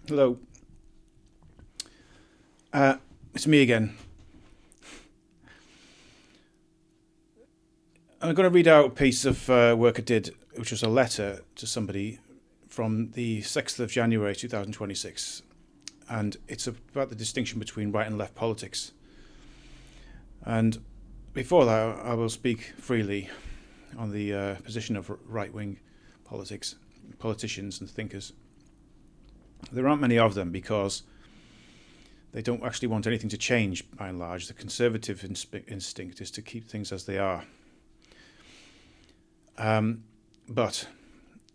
Hello, it's me again. I'm going to read out a piece of work I did, which was a letter to somebody from the 6th of January 2026. And it's about the distinction between right and left politics. And before that, I will speak freely on the position of right wing politicians, and thinkers. There aren't many of them because they don't actually want anything to change by and large. The conservative instinct is to keep things as they are. But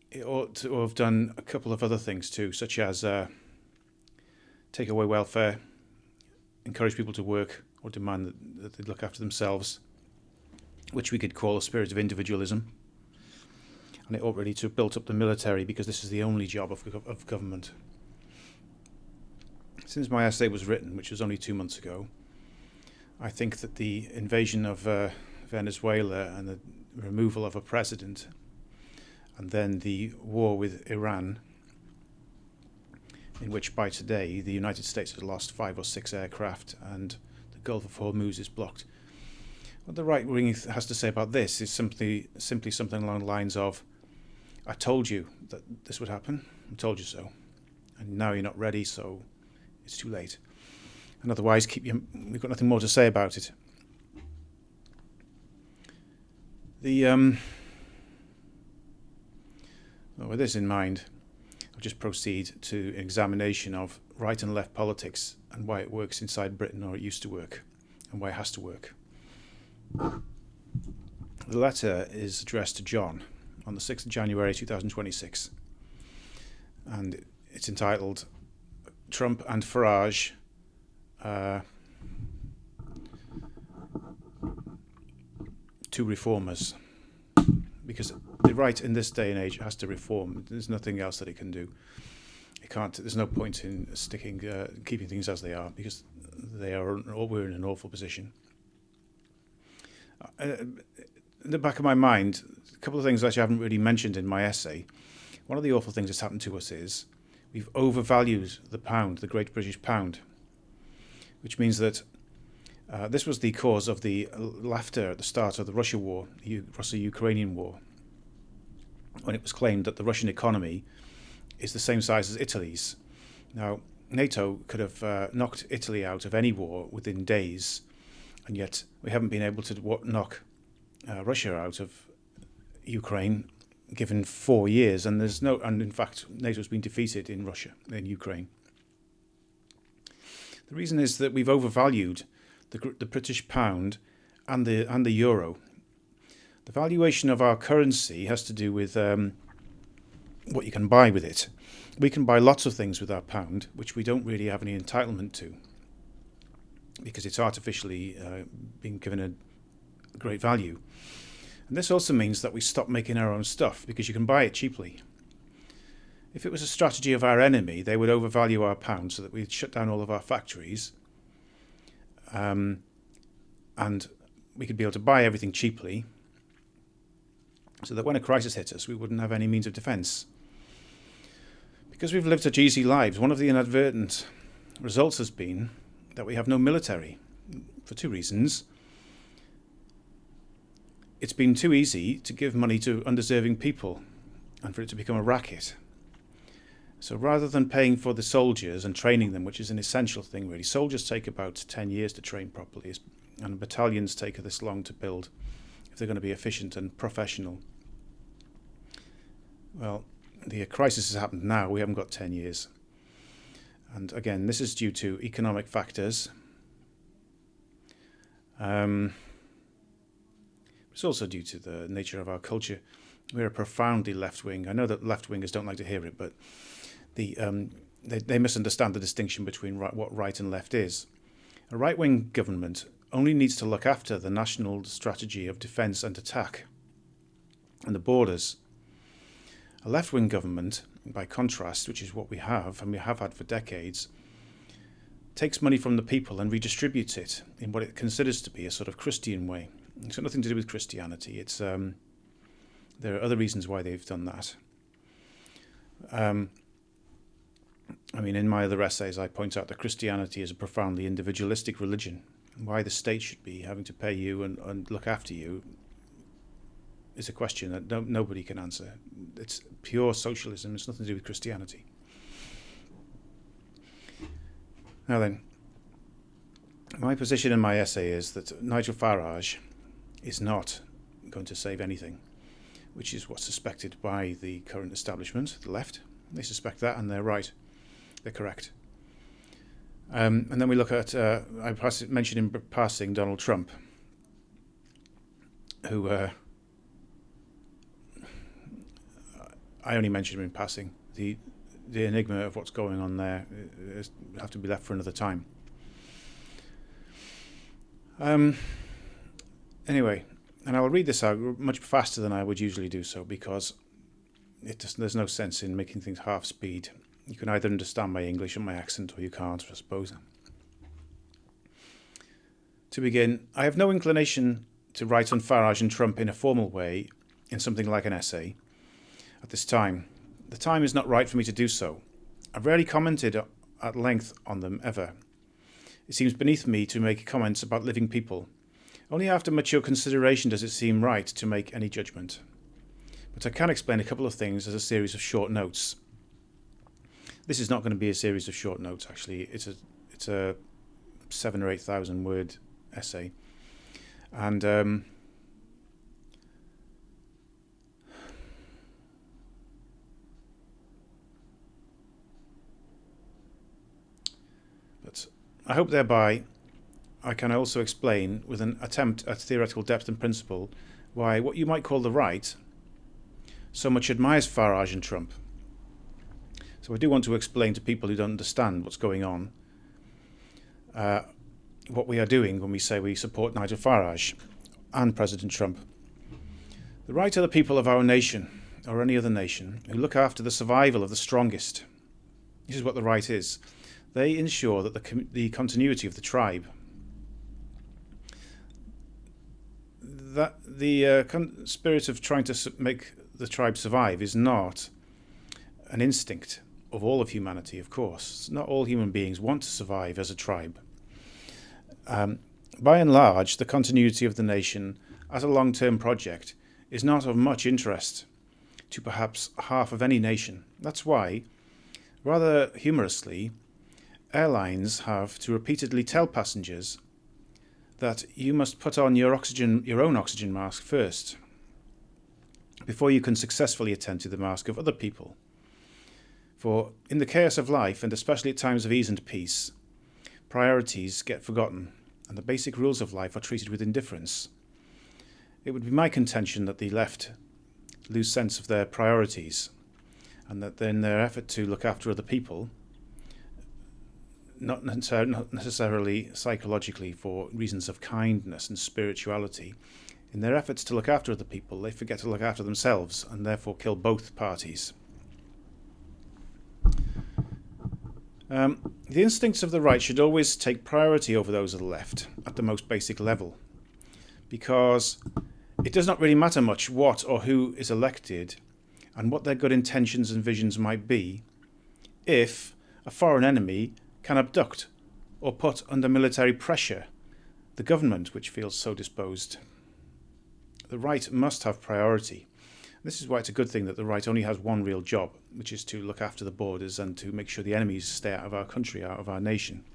it ought to have done a couple of other things too, such as take away welfare, encourage people to work, or demand that they look after themselves, which we could call a spirit of individualism. And it ought really to have built up the military, because this is the only job of government. Since my essay was written, which was only 2 months ago, I think that the invasion of Venezuela and the removal of a president, and then the war with Iran, in which by today the United States has lost 5 or 6 aircraft and the Gulf of Hormuz is blocked. What the right wing has to say about this is simply something along the lines of, I told you that this would happen, I told you so, and now you're not ready, so it's too late. And otherwise, we've got nothing more to say about it. With this in mind, I'll just proceed to an examination of right and left politics and why it works inside Britain, or it used to work, and why it has to work. The letter is addressed to John on the 6th of January 2026, and it's entitled Trump and Farage Two Reformers. Because the right in this day and age has to reform. There's nothing else that it can do. It can't. There's no point in keeping things as they are, because we're in an awful position. In the back of my mind, a couple of things that I haven't really mentioned in my essay. One of the awful things that's happened to us is we've overvalued the pound, the Great British Pound, which means that this was the cause of the laughter at the start of the Russia-Ukrainian war, when it was claimed that the Russian economy is the same size as Italy's. Now, NATO could have knocked Italy out of any war within days, and yet we haven't been able to knock Russia out of Ukraine, given 4 years, and in fact, NATO's been defeated in Ukraine. The reason is that we've overvalued the British pound and the euro. The valuation of our currency has to do with what you can buy with it. We can buy lots of things with our pound, which we don't really have any entitlement to, because it's artificially being given a great value. And this also means that we stop making our own stuff, because you can buy it cheaply. If it was a strategy of our enemy, they would overvalue our pound so that we'd shut down all of our factories, and we could be able to buy everything cheaply, so that when a crisis hits us, we wouldn't have any means of defence. Because we've lived such easy lives, one of the inadvertent results has been that we have no military, for 2 reasons. It's been too easy to give money to undeserving people and for it to become a racket. So rather than paying for the soldiers and training them, which is an essential thing really, soldiers take about 10 years to train properly, and battalions take this long to build if they're going to be efficient and professional. Well, the crisis has happened now, we haven't got 10 years. And again, this is due to economic factors. It's also due to the nature of our culture. We're a profoundly left-wing. I know that left-wingers don't like to hear it, but they misunderstand the distinction between what right and left is. A right-wing government only needs to look after the national strategy of defence and attack and the borders. A left-wing government, by contrast, which is what we have, and we have had for decades, takes money from the people and redistributes it in what it considers to be a sort of Christian way. It's got nothing to do with Christianity. There are other reasons why they've done that. I mean, in my other essays, I point out that Christianity is a profoundly individualistic religion. Why the state should be having to pay you and look after you is a question that nobody can answer. It's pure socialism. It's nothing to do with Christianity. Now then, my position in my essay is that Nigel Farage is not going to save anything, which is what's suspected by the current establishment, the left. They suspect that, and they're right. They're correct. And then we look at, I mentioned in passing Donald Trump, who I only mentioned him in passing. The enigma of what's going on there will have to be left for another time. Anyway, and I'll read this out much faster than I would usually do so, because there's no sense in making things half speed. You can either understand my English and my accent, or you can't, I suppose. To begin, I have no inclination to write on Farage and Trump in a formal way, in something like an essay, at this time. The time is not right for me to do so. I've rarely commented at length on them ever. It seems beneath me to make comments about living people. Only after mature consideration does it seem right to make any judgment. But I can explain a couple of things as a series of short notes. This is not going to be a series of short notes, actually. It's a 7,000 or 8,000 word essay. And but I hope thereby I can also explain, with an attempt at theoretical depth and principle, why what you might call the right so much admires Farage and Trump. So I do want to explain to people who don't understand what's going on what we are doing when we say we support Nigel Farage and President Trump. The right are the people of our nation, or any other nation, who look after the survival of the strongest. This is what the right is. They ensure that the continuity of the tribe. That the spirit of trying to make the tribe survive is not an instinct of all of humanity, of course. Not all human beings want to survive as a tribe. By and large, the continuity of the nation as a long-term project is not of much interest to perhaps half of any nation. That's why, rather humorously, airlines have to repeatedly tell passengers that you must put on your own oxygen mask first, before you can successfully attend to the mask of other people. For in the chaos of life, and especially at times of ease and peace, priorities get forgotten, and the basic rules of life are treated with indifference. It would be my contention that the left lose sense of their priorities, and that in their effort to look after other people, not necessarily psychologically for reasons of kindness and spirituality, in their efforts to look after other people, they forget to look after themselves, and therefore kill both parties. The instincts of the right should always take priority over those of the left at the most basic level, because it does not really matter much what or who is elected and what their good intentions and visions might be if a foreign enemy can abduct or put under military pressure the government which feels so disposed. The right must have priority. This is why it's a good thing that the right only has one real job, which is to look after the borders and to make sure the enemies stay out of our country, out of our nation.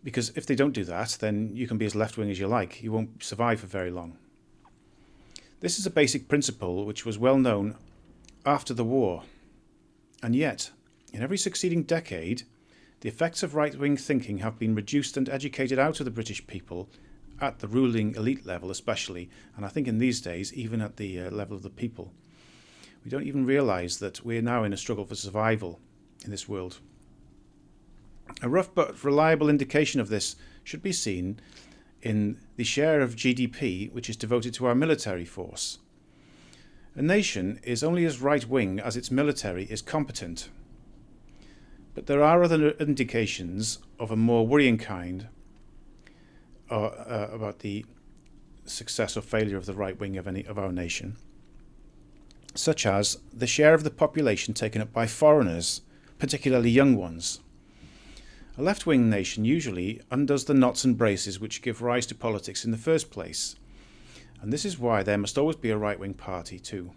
Because if they don't do that, then you can be as left-wing as you like. You won't survive for very long. This is a basic principle which was well known after the war. And yet, in every succeeding decade, the effects of right-wing thinking have been reduced and educated out of the British people, at the ruling elite level especially, and I think in these days even at the level of the people. We don't even realise that we're now in a struggle for survival in this world. A rough but reliable indication of this should be seen in the share of GDP which is devoted to our military force. A nation is only as right-wing as its military is competent. But there are other indications of a more worrying kind about the success or failure of the right wing of our nation. such as the share of the population taken up by foreigners, particularly young ones. A left-wing nation usually undoes the knots and braces which give rise to politics in the first place, and this is why there must always be a right-wing party too,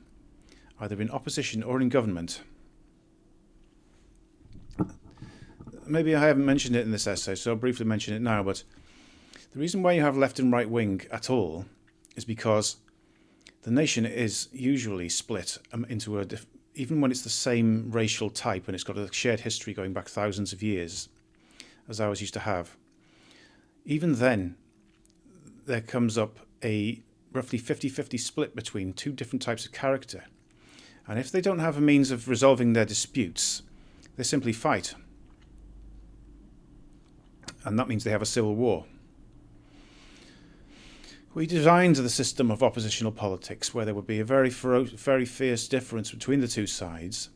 either in opposition or in government. Maybe I haven't mentioned it in this essay, so I'll briefly mention it now, but the reason why you have left and right wing at all is because the nation is usually split into even when it's the same racial type and it's got a shared history going back thousands of years, as ours used to have. Even then, there comes up a roughly 50-50 split between two different types of character. And if they don't have a means of resolving their disputes, they simply fight. And that means they have a civil war. We designed the system of oppositional politics where there would be a very fierce difference between the two sides,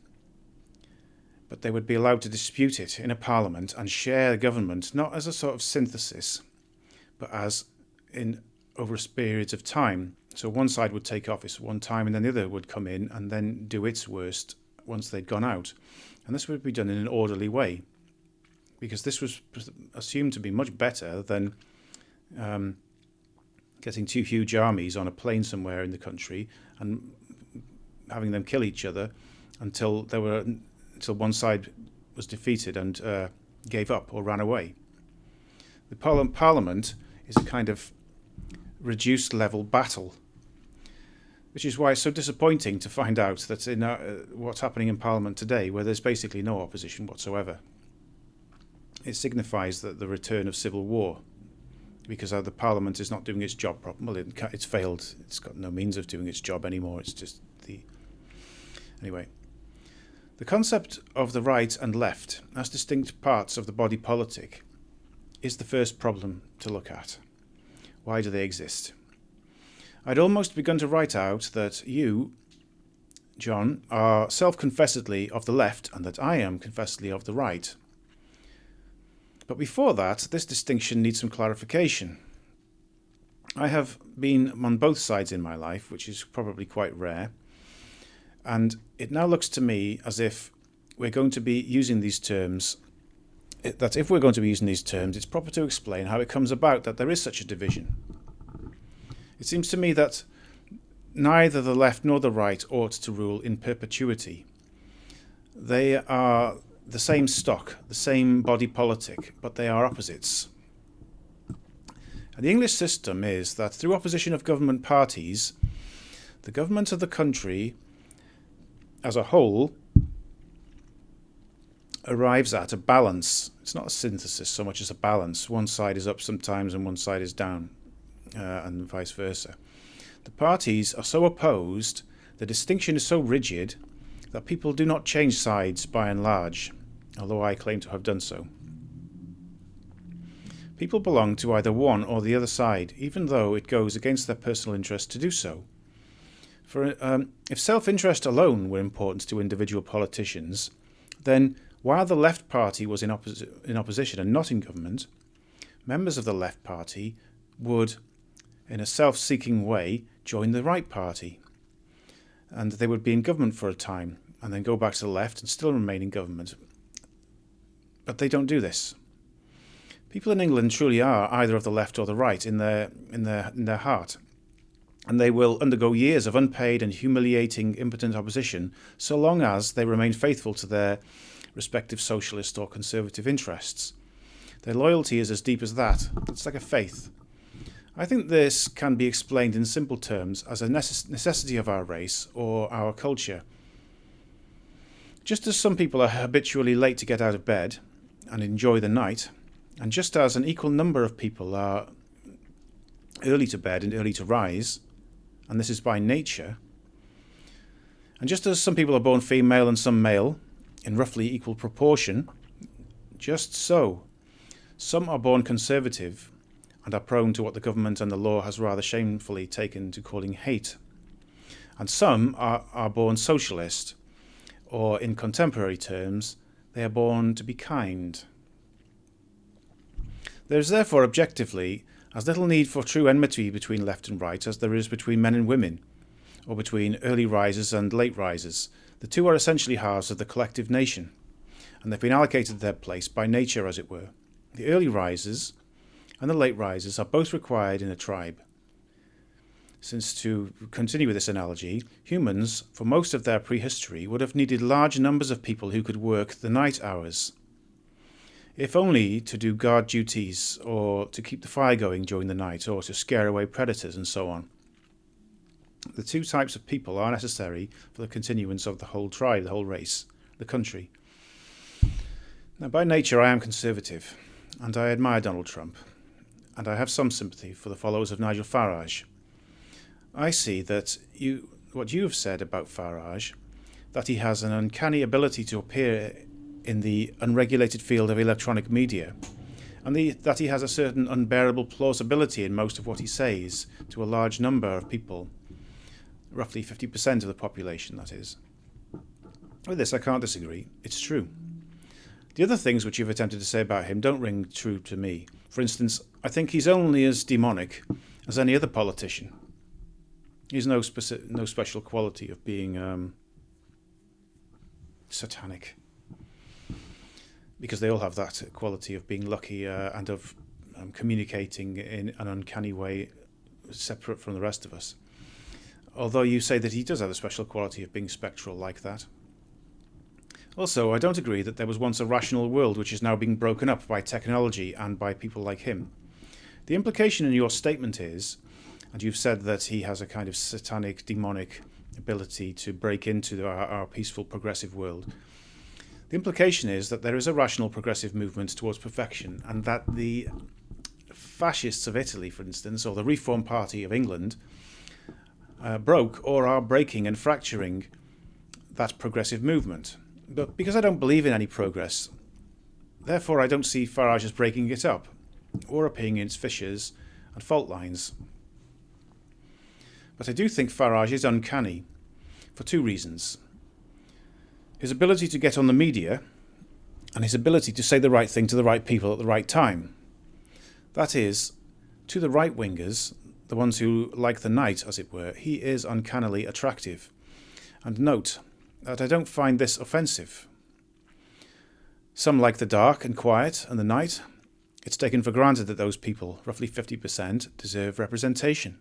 but they would be allowed to dispute it in a parliament and share government not as a sort of synthesis, but as in over periods of time. So one side would take office one time and then the other would come in and then do its worst once they'd gone out. And this would be done in an orderly way, because this was assumed to be much better than getting two huge armies on a plain somewhere in the country and having them kill each other until one side was defeated and gave up or ran away. The Parliament is a kind of reduced level battle, which is why it's so disappointing to find out that in what's happening in Parliament today, where there's basically no opposition whatsoever. It signifies that the return of civil war, because the Parliament is not doing its job properly. Well, it's failed. It's got no means of doing its job anymore. It's just anyway. The concept of the right and left as distinct parts of the body politic is the first problem to look at. Why do they exist? I'd almost begun to write out that you, John, are self-confessedly of the left and that I am confessedly of the right. But before that, this distinction needs some clarification. I have been on both sides in my life, which is probably quite rare, and it now looks to me as if we're going to be using these terms, it's proper to explain how it comes about that there is such a division. It seems to me that neither the left nor the right ought to rule in perpetuity. They are the same stock, the same body politic, but they are opposites. And the English system is that through opposition of government parties, the government of the country as a whole arrives at a balance. It's not a synthesis so much as a balance. One side is up sometimes and one side is down, and vice versa. The parties are so opposed, the distinction is so rigid, that people do not change sides by and large, although I claim to have done so. People belong to either one or the other side, even though it goes against their personal interest to do so. For if self-interest alone were important to individual politicians, then while the left party was in opposition and not in government, members of the left party would, in a self-seeking way, join the right party. And they would be in government for a time, and then go back to the left and still remain in government. But they don't do this. People in England truly are either of the left or the right in their heart. And they will undergo years of unpaid and humiliating impotent opposition so long as they remain faithful to their respective socialist or conservative interests. Their loyalty is as deep as that. It's like a faith. I think this can be explained in simple terms as a necessity of our race or our culture. Just as some people are habitually late to get out of bed and enjoy the night, and just as an equal number of people are early to bed and early to rise, and this is by nature, and just as some people are born female and some male, in roughly equal proportion, just so, some are born conservative and are prone to what the government and the law has rather shamefully taken to calling hate. And some are born socialist, or in contemporary terms, they are born to be kind. There is therefore objectively as little need for true enmity between left and right as there is between men and women, or between early risers and late risers. The two are essentially halves of the collective nation, and they've been allocated their place by nature, as it were. The early risers and the late risers are both required in a tribe. Since, to continue with this analogy, humans, for most of their prehistory, would have needed large numbers of people who could work the night hours, if only to do guard duties, or to keep the fire going during the night, or to scare away predators, and so on. The two types of people are necessary for the continuance of the whole tribe, the whole race, the country. Now, by nature, I am conservative, and I admire Donald Trump, and I have some sympathy for the followers of Nigel Farage. I see that what you have said about Farage, that he has an uncanny ability to appear in the unregulated field of electronic media, and that he has a certain unbearable plausibility in most of what he says to a large number of people, roughly 50% of the population, that is. With this, I can't disagree. It's true. The other things which you've attempted to say about him don't ring true to me. For instance, I think he's only as demonic as any other politician. He's no special quality of being satanic, because they all have that quality of being lucky and of communicating in an uncanny way separate from the rest of us. Although you say that he does have a special quality of being spectral like that. Also, I don't agree that there was once a rational world which is now being broken up by technology and by people like him. The implication in your statement is, and you've said that he has a kind of satanic, demonic ability to break into our peaceful, progressive world. The implication is that there is a rational, progressive movement towards perfection, and that the fascists of Italy, for instance, or the Reform Party of England, broke or are breaking and fracturing that progressive movement. But because I don't believe in any progress, therefore I don't see Farage as breaking it up, or appearing in its fissures and fault lines. But I do think Farage is uncanny, for two reasons. His ability to get on the media, and his ability to say the right thing to the right people at the right time. That is, to the right-wingers, the ones who like the night, as it were, he is uncannily attractive. And note that I don't find this offensive. Some like the dark and quiet and the night. It's taken for granted that those people, roughly 50%, deserve representation,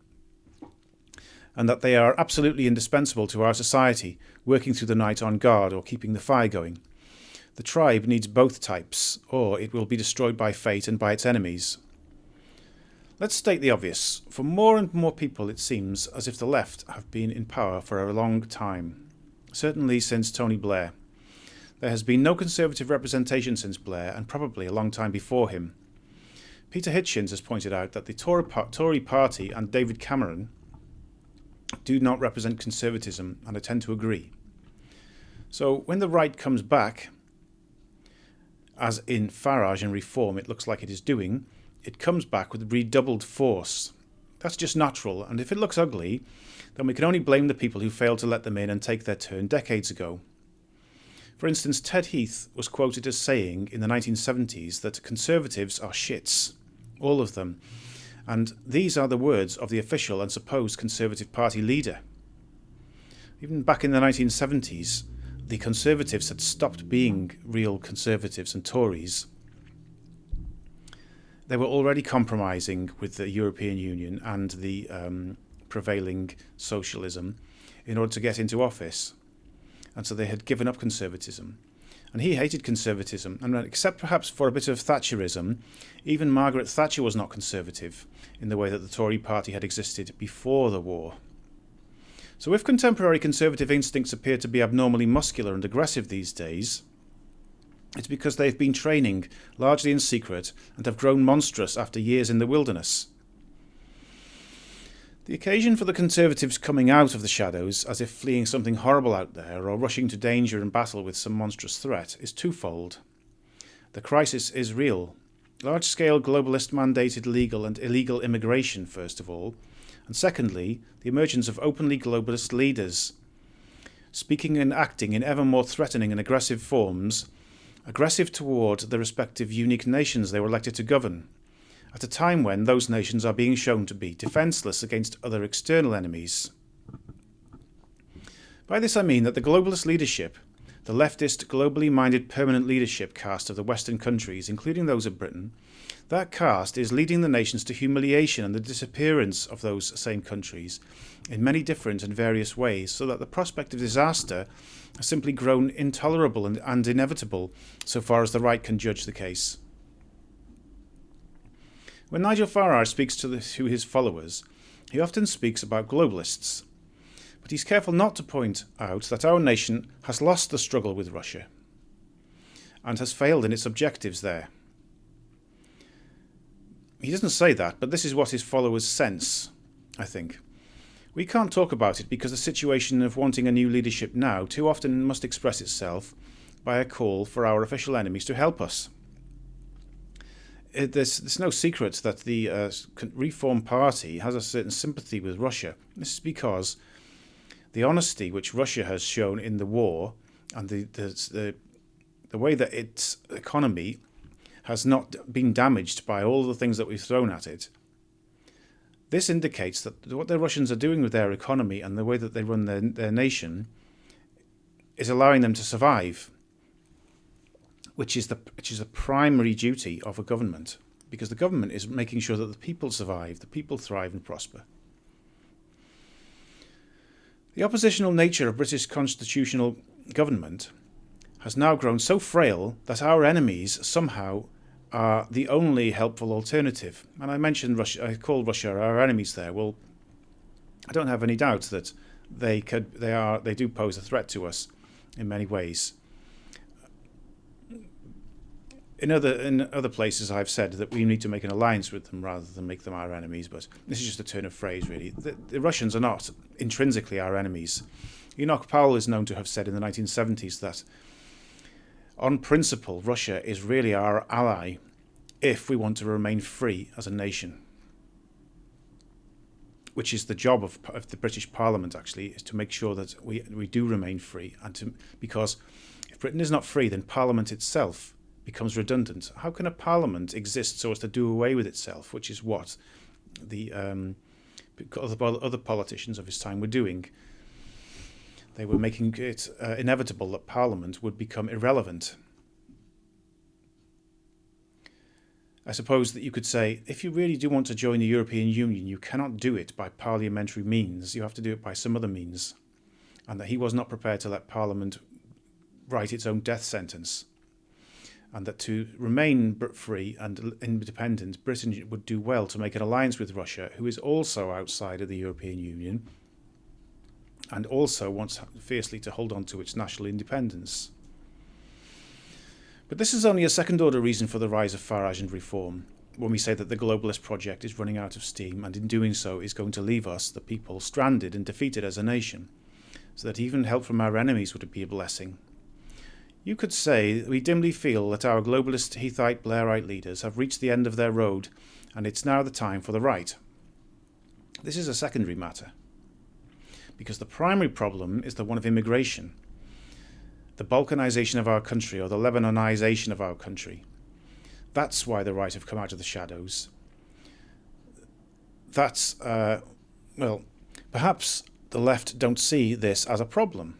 and that they are absolutely indispensable to our society, working through the night on guard or keeping the fire going. The tribe needs both types, or it will be destroyed by fate and by its enemies. Let's state the obvious. For more and more people, it seems as if the left have been in power for a long time, certainly since Tony Blair. There has been no conservative representation since Blair, and probably a long time before him. Peter Hitchens has pointed out that the Tory party and David Cameron do not represent conservatism, and I tend to agree. So when the right comes back, as in Farage and Reform it looks like it is doing, it comes back with redoubled force. That's just natural, and if it looks ugly, then we can only blame the people who failed to let them in and take their turn decades ago. For instance, Ted Heath was quoted as saying in the 1970s that conservatives are shits, all of them, and these are the words of the official and supposed Conservative Party leader. Even back in the 1970s, the Conservatives had stopped being real Conservatives and Tories. They were already compromising with the European Union and the prevailing socialism in order to get into office. And so they had given up conservatism. And he hated conservatism, and except perhaps for a bit of Thatcherism, even Margaret Thatcher was not conservative in the way that the Tory party had existed before the war. So if contemporary conservative instincts appear to be abnormally muscular and aggressive these days, it's because they've been training, largely in secret, and have grown monstrous after years in the wilderness. The occasion for the Conservatives coming out of the shadows, as if fleeing something horrible out there, or rushing to danger and battle with some monstrous threat, is twofold. The crisis is real. Large-scale globalist-mandated legal and illegal immigration, first of all, and secondly, the emergence of openly globalist leaders, speaking and acting in ever more threatening and aggressive forms, aggressive toward the respective unique nations they were elected to govern, at a time when those nations are being shown to be defenceless against other external enemies. By this I mean that the globalist leadership, the leftist, globally minded permanent leadership caste of the Western countries, including those of Britain, that caste is leading the nations to humiliation and the disappearance of those same countries in many different and various ways, so that the prospect of disaster has simply grown intolerable and inevitable, so far as the right can judge the case. When Nigel Farage speaks to his followers, he often speaks about globalists, but he's careful not to point out that our nation has lost the struggle with Russia and has failed in its objectives there. He doesn't say that, but this is what his followers sense, I think. We can't talk about it because the situation of wanting a new leadership now too often must express itself by a call for our official enemies to help us. There's no secret that the Reform Party has a certain sympathy with Russia. This is because the honesty which Russia has shown in the war and the way that its economy has not been damaged by all the things that we've thrown at it. This indicates that what the Russians are doing with their economy and the way that they run their nation is allowing them to survive, which is a primary duty of a government, because the government is making sure that the people survive, the people thrive and prosper. The oppositional nature of British constitutional government has now grown so frail that our enemies somehow are the only helpful alternative. And I mentioned Russia, I called Russia our enemies there. Well, I don't have any doubt that they do pose a threat to us in many ways. In other places I've said that we need to make an alliance with them rather than make them our enemies, but this is just a turn of phrase really. The Russians are not intrinsically our enemies. Enoch Powell is known to have said in the 1970s that on principle Russia is really our ally if we want to remain free as a nation, which is the job of the British Parliament actually, is to make sure that we do remain free, because if Britain is not free then Parliament itself becomes redundant. How can a parliament exist so as to do away with itself, which is what the other politicians of his time were doing. They were making it inevitable that parliament would become irrelevant. I suppose that you could say, if you really do want to join the European Union, you cannot do it by parliamentary means. You have to do it by some other means. And that he was not prepared to let Parliament write its own death sentence. And that to remain free and independent, Britain would do well to make an alliance with Russia, who is also outside of the European Union and also wants fiercely to hold on to its national independence. But this is only a second-order reason for the rise of Farage and Reform, when we say that the globalist project is running out of steam and in doing so is going to leave us, the people, stranded and defeated as a nation, so that even help from our enemies would be a blessing. You could say that we dimly feel that our globalist Heathite Blairite leaders have reached the end of their road and it's now the time for the right. This is a secondary matter, because the primary problem is the one of immigration, the Balkanization of our country or the Lebanonization of our country. That's why the right have come out of the shadows. That's, perhaps the left don't see this as a problem.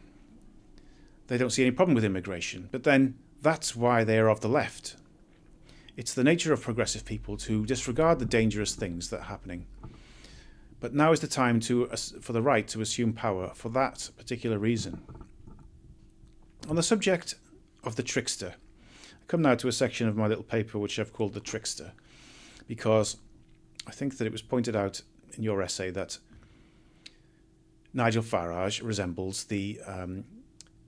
They don't see any problem with immigration, but then that's why they are of the left. It's the nature of progressive people to disregard the dangerous things that are happening. But now is the time for the right to assume power for that particular reason. On the subject of the trickster, I come now to a section of my little paper which I've called the trickster, because I think that it was pointed out in your essay that Nigel Farage resembles the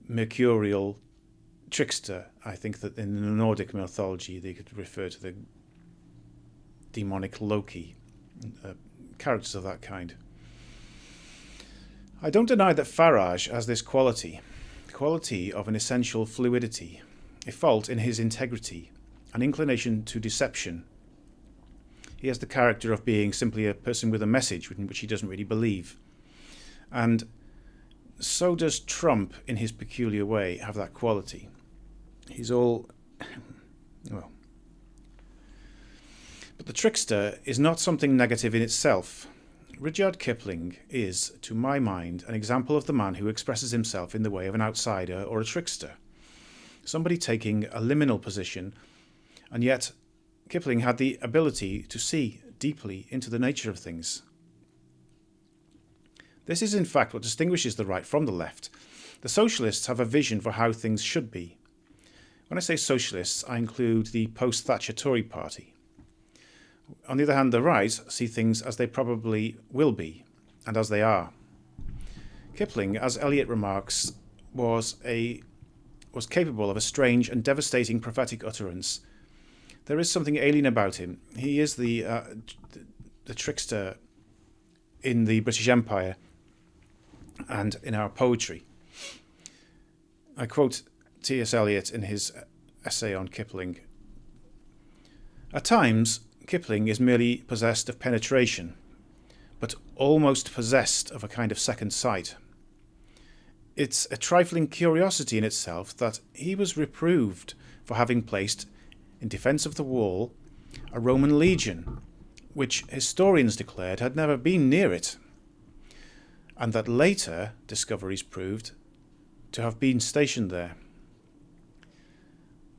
mercurial trickster. I think that in the Nordic mythology they could refer to the demonic Loki, characters of that kind. I don't deny that Farage has this quality of an essential fluidity, a fault in his integrity, an inclination to deception. He has the character of being simply a person with a message in which he doesn't really believe. And so does Trump, in his peculiar way, have that quality. He's all, well. But the trickster is not something negative in itself. Rudyard Kipling is, to my mind, an example of the man who expresses himself in the way of an outsider or a trickster, somebody taking a liminal position, and yet Kipling had the ability to see deeply into the nature of things. This is in fact what distinguishes the right from the left. The socialists have a vision for how things should be. When I say socialists, I include the post-Thatcher Tory party. On the other hand, the right see things as they probably will be, and as they are. Kipling, as Eliot remarks, was capable of a strange and devastating prophetic utterance. There is something alien about him. He is the trickster in the British Empire and in our poetry. I quote T.S. Eliot in his essay on Kipling. At times, Kipling is merely possessed of penetration, but almost possessed of a kind of second sight. It's a trifling curiosity in itself that he was reproved for having placed, in defence of the wall, a Roman legion, which historians declared had never been near it, and that later discoveries proved to have been stationed there.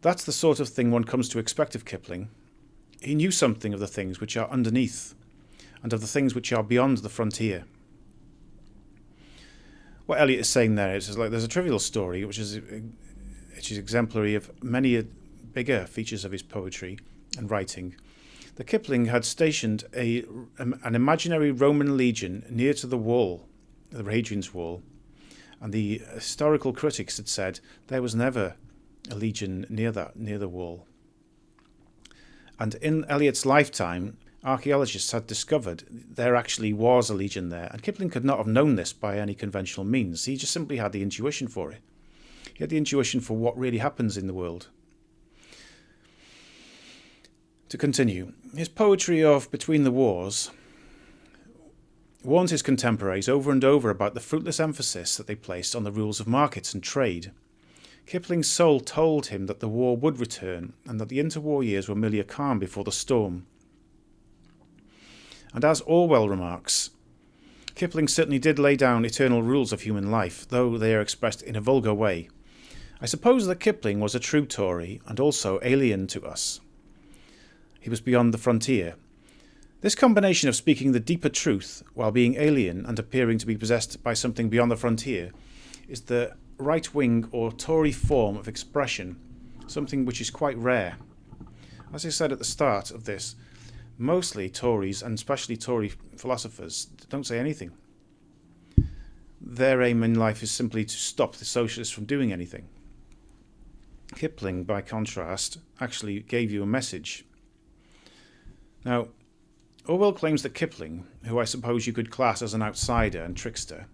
That's the sort of thing one comes to expect of Kipling. He knew something of the things which are underneath, and of the things which are beyond the frontier. What Eliot is saying there is like there's a trivial story which is exemplary of many bigger features of his poetry and writing. The Kipling had stationed an imaginary Roman legion near to the wall, the Hadrian's Wall, and the historical critics had said there was never a legion near the wall. And in Eliot's lifetime, archaeologists had discovered there actually was a legion there, and Kipling could not have known this by any conventional means. He just simply had the intuition for it. He had the intuition for what really happens in the world. To continue, his poetry of Between the Wars warns his contemporaries over and over about the fruitless emphasis that they placed on the rules of markets and trade. Kipling's soul told him that the war would return, and that the interwar years were merely a calm before the storm. And as Orwell remarks, Kipling certainly did lay down eternal rules of human life, though they are expressed in a vulgar way. I suppose that Kipling was a true Tory, and also alien to us. He was beyond the frontier. This combination of speaking the deeper truth while being alien and appearing to be possessed by something beyond the frontier is the right-wing or Tory form of expression, something which is quite rare. As I said at the start of this, mostly Tories, and especially Tory philosophers, don't say anything. Their aim in life is simply to stop the socialists from doing anything. Kipling, by contrast, actually gave you a message. Now, Orwell claims that Kipling, who I suppose you could class as an outsider and trickster,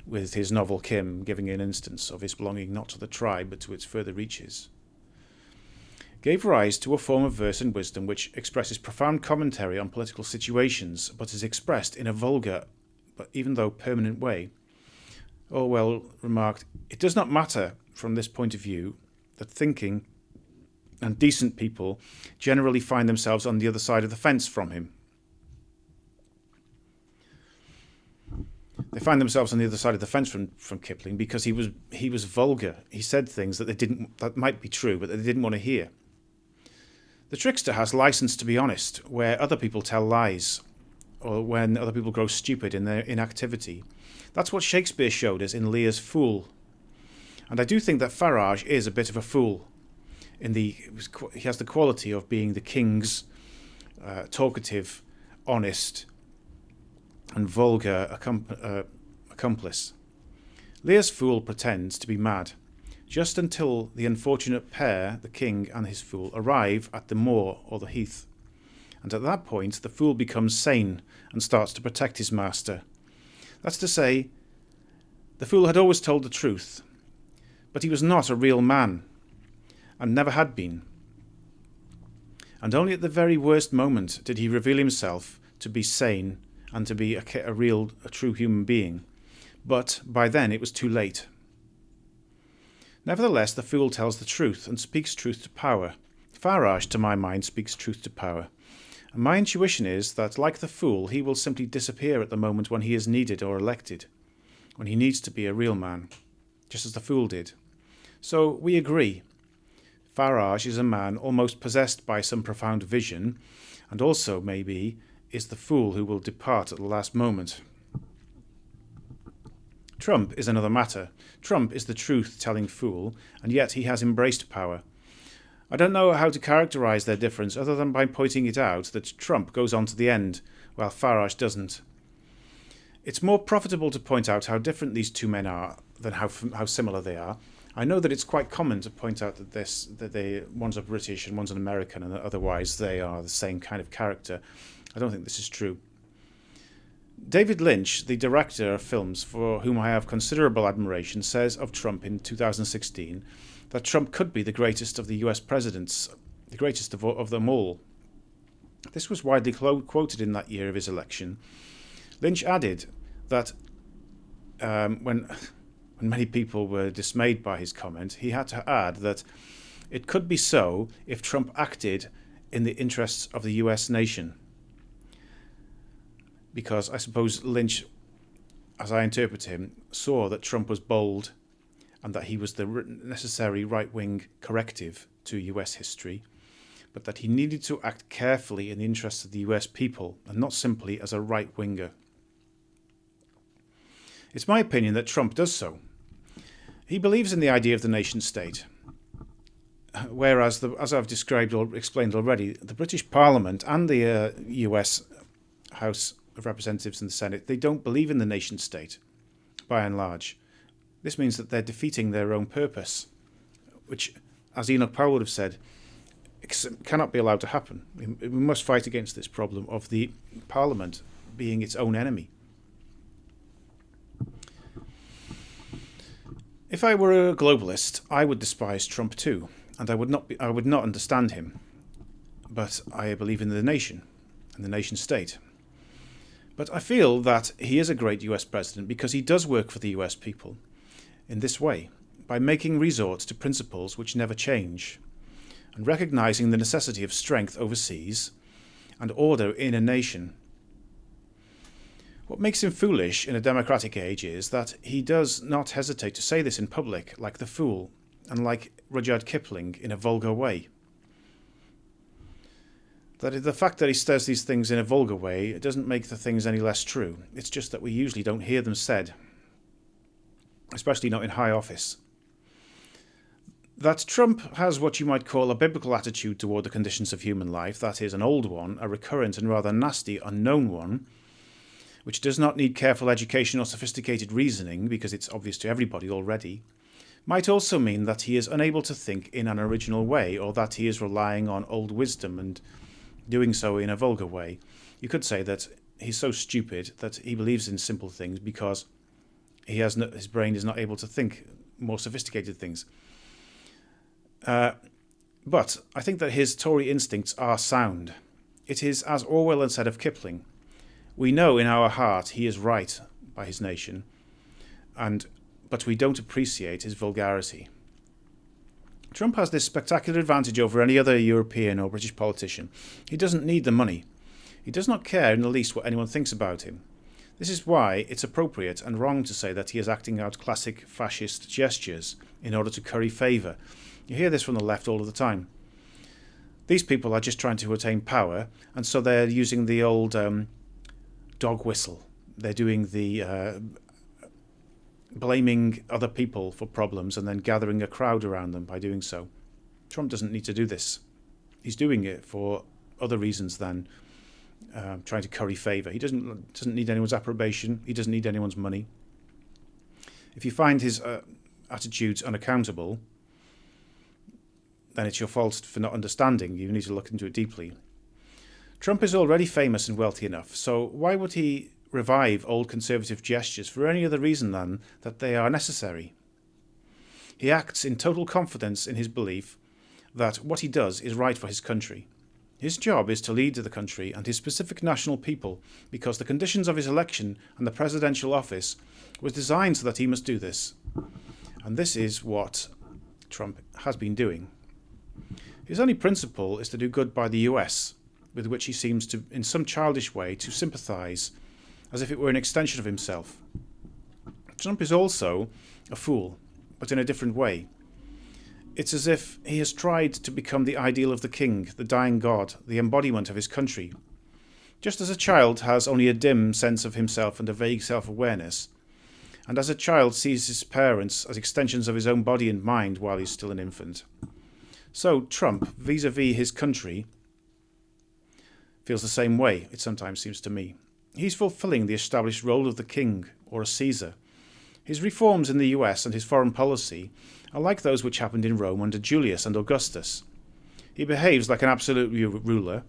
with his novel Kim giving an instance of his belonging not to the tribe but to its further reaches, gave rise to a form of verse and wisdom which expresses profound commentary on political situations, but is expressed in a vulgar, but even though permanent way. Orwell remarked, "It does not matter from this point of view that thinking and decent people generally find themselves on the other side of the fence from him. They find themselves on the other side of the fence from Kipling because he was vulgar. He said things that might be true, but that they didn't want to hear. The trickster has license to be honest, where other people tell lies, or when other people grow stupid in their inactivity. That's what Shakespeare showed us in Lear's Fool. And I do think that Farage is a bit of a fool. He has the quality of being the king's talkative, honest, and vulgar accomplice. Lear's fool pretends to be mad, just until the unfortunate pair, the king and his fool, arrive at the moor or the heath. And at that point, the fool becomes sane and starts to protect his master. That's to say, the fool had always told the truth, but he was not a real man, and never had been. And only at the very worst moment did he reveal himself to be sane and to be a true human being. But by then it was too late. Nevertheless, the fool tells the truth and speaks truth to power. Farage, to my mind, speaks truth to power. And my intuition is that, like the fool, he will simply disappear at the moment when he is needed or elected, when he needs to be a real man, just as the fool did. So we agree. Farage is a man almost possessed by some profound vision, and also, maybe, is the fool who will depart at the last moment. Trump is another matter. Trump is the truth-telling fool, and yet he has embraced power. I don't know how to characterise their difference other than by pointing it out that Trump goes on to the end, while Farage doesn't. It's more profitable to point out how different these two men are than how similar they are. I know that it's quite common to point out that one's a British and one's an American, and that otherwise they are the same kind of character. I don't think this is true. David Lynch, the director of films for whom I have considerable admiration, says of Trump in 2016 that Trump could be the greatest of the US presidents, the greatest of them all. This was widely quoted in that year of his election. Lynch added that when many people were dismayed by his comment, he had to add that it could be so if Trump acted in the interests of the US nation. Because I suppose Lynch, as I interpret him, saw that Trump was bold and that he was the necessary right-wing corrective to US history, but that he needed to act carefully in the interests of the US people and not simply as a right-winger. It's my opinion that Trump does so. He believes in the idea of the nation-state, whereas, as I've described or explained already, the British Parliament and the US House of Representatives and the Senate, they don't believe in the nation-state, by and large. This means that they're defeating their own purpose, which, as Enoch Powell would have said, cannot be allowed to happen. We must fight against this problem of the Parliament being its own enemy. If I were a globalist, I would despise Trump too, and I would not understand him. But I believe in the nation and the nation-state. But I feel that he is a great US president because he does work for the US people in this way, by making resort to principles which never change, and recognizing the necessity of strength overseas and order in a nation. What makes him foolish in a democratic age is that he does not hesitate to say this in public, like the fool, and like Rudyard Kipling, in a vulgar way. That the fact that he says these things in a vulgar way, it doesn't make the things any less true. It's just that we usually don't hear them said, especially not in high office. That Trump has what you might call a biblical attitude toward the conditions of human life, that is, an old one, a recurrent and rather nasty unknown one, which does not need careful education or sophisticated reasoning, because it's obvious to everybody already, might also mean that he is unable to think in an original way, or that he is relying on old wisdom and doing so in a vulgar way. You could say that he's so stupid that he believes in simple things because his brain is not able to think more sophisticated things. But I think that his Tory instincts are sound. It is as Orwell had said of Kipling. We know in our heart he is right by his nation, but we don't appreciate his vulgarity. Trump has this spectacular advantage over any other European or British politician. He doesn't need the money. He does not care in the least what anyone thinks about him. This is why it's appropriate and wrong to say that he is acting out classic fascist gestures in order to curry favour. You hear this from the left all of the time. These people are just trying to attain power, and so they're using the old dog whistle. They're doing the blaming other people for problems and then gathering a crowd around them by doing so. Trump doesn't need to do this. He's doing it for other reasons than trying to curry favour. He doesn't need anyone's approbation. He doesn't need anyone's money. If you find his attitudes unaccountable, then it's your fault for not understanding. You need to look into it deeply. Trump is already famous and wealthy enough, so why would he revive old conservative gestures for any other reason than that they are necessary? He acts in total confidence in his belief that what he does is right for his country. His job is to lead the country and his specific national people because the conditions of his election and the presidential office was designed so that he must do this. And this is what Trump has been doing. His only principle is to do good by the US, with which he seems to, in some childish way, to sympathise, as if it were an extension of himself. Trump is also a fool, but in a different way. It's as if he has tried to become the ideal of the king, the dying god, the embodiment of his country. Just as a child has only a dim sense of himself and a vague self-awareness, and as a child sees his parents as extensions of his own body and mind while he's still an infant. So Trump, vis-a-vis his country, feels the same way, it sometimes seems to me. He's fulfilling the established role of the king, or a Caesar. His reforms in the US and his foreign policy are like those which happened in Rome under Julius and Augustus. He behaves like an absolute ruler,